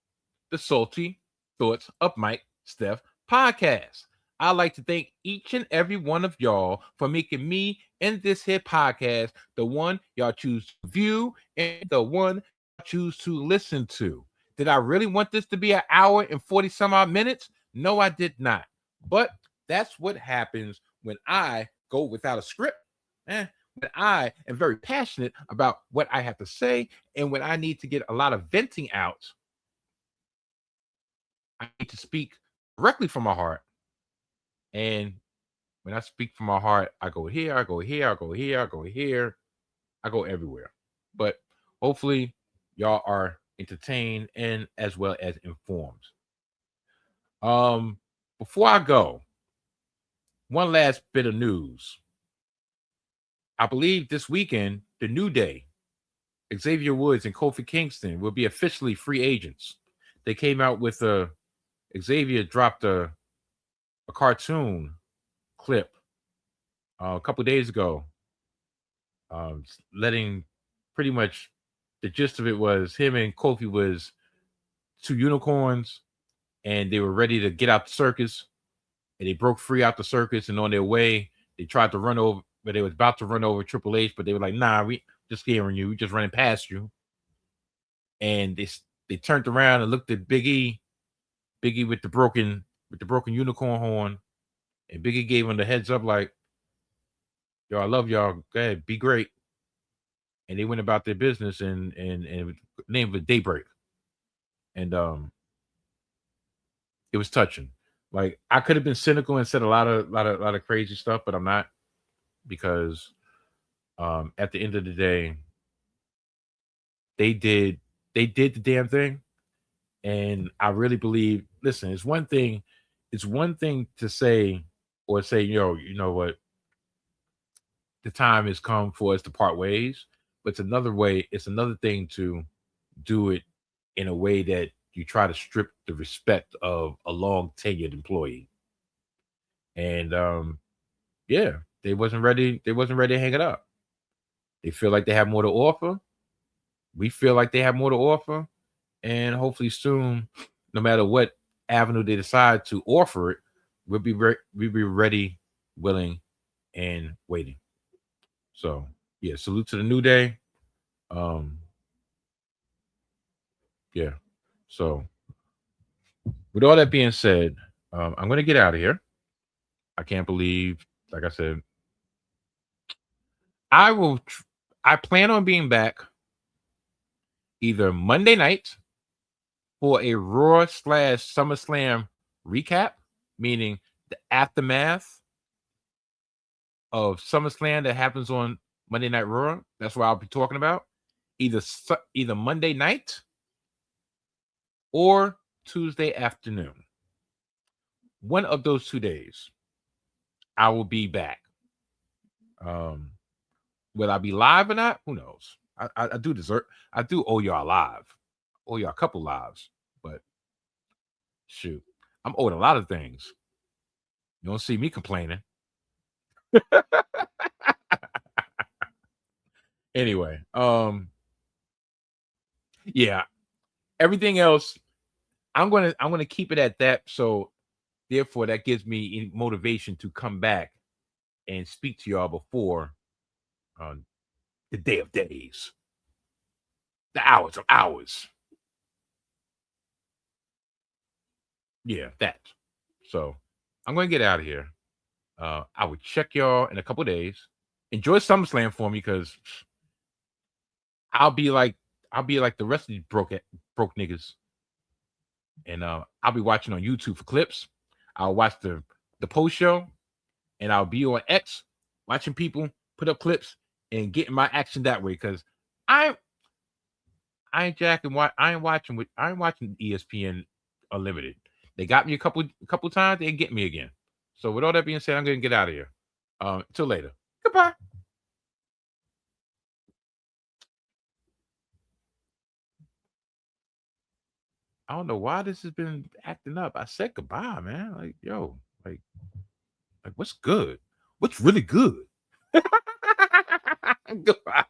the Salty Thoughts of Mike Steph podcast. I'd like to thank each and every one of y'all for making me and this here podcast the one y'all choose to view and the one y'all choose to listen to. Did I really want this to be an hour and 40 some odd minutes? No, I did not. But that's what happens when I go without a script. When I am very passionate about what I have to say and when I need to get a lot of venting out, I need to speak directly from my heart. And when I speak from my heart, I go here, I go here, I go here, I go here, I go everywhere. But hopefully y'all are entertained and as well as informed. Before I go, one last bit of news. I believe this weekend, the New Day, Xavier Woods and Kofi Kingston will be officially free agents. They came out with Xavier dropped a cartoon clip a couple days ago, letting pretty much the gist of it was him and Kofi was two unicorns and they were ready to get out the circus and they broke free out the circus, and on their way they tried to run over, but they was about to run over Triple H, but they were like, nah, we just scaring you, we just running past you. And they turned around and looked at Biggie with the broken unicorn horn, and Biggie gave him the heads up like, yo, I love y'all, go ahead, be great. And they went about their business and named it Daybreak. And it was touching. Like, I could have been cynical and said a lot of crazy stuff, but I'm not, because at the end of the day, they did the damn thing. And I really believe, listen, it's one thing to say, or say, yo, you know what, the time has come for us to part ways. But it's another thing to do it in a way that you try to strip the respect of a long tenured employee. And yeah, they wasn't ready to hang it up. They feel like they have more to offer. We feel like they have more to offer. And hopefully soon, no matter what avenue they decide to offer it, we'll be ready, willing, and waiting. So yeah, salute to the New Day. Yeah. So with all that being said, I'm going to get out of here. I can't believe, like I said, I plan on being back either Monday night for a Raw / SummerSlam recap, meaning the aftermath of SummerSlam that happens on Monday Night Raw. That's what I'll be talking about. Either Monday night or Tuesday afternoon. One of those 2 days, I will be back. Will I be live or not? Who knows? I do owe y'all live. Owe y'all a couple lives, but shoot, I'm owed a lot of things. You don't see me complaining. Anyway, yeah, everything else, I'm gonna keep it at that. So therefore, that gives me motivation to come back and speak to y'all before the day of days, the hours of hours. Yeah, that. So I'm gonna get out of here. I would check y'all in a couple days. Enjoy SummerSlam for me because I'll be like the rest of these broke niggas, and I'll be watching on YouTube for clips. I'll watch the post show, and I'll be on X watching people put up clips and getting my action that way. Because I I ain't jacking. I ain't watching with. I ain't watching ESPN Unlimited. They got me a couple times. They get me again. So with all that being said, I'm gonna get out of here. Till later. Goodbye. I don't know why this has been acting up. I said goodbye, man. Like, yo, like, what's good? What's really good? Goodbye.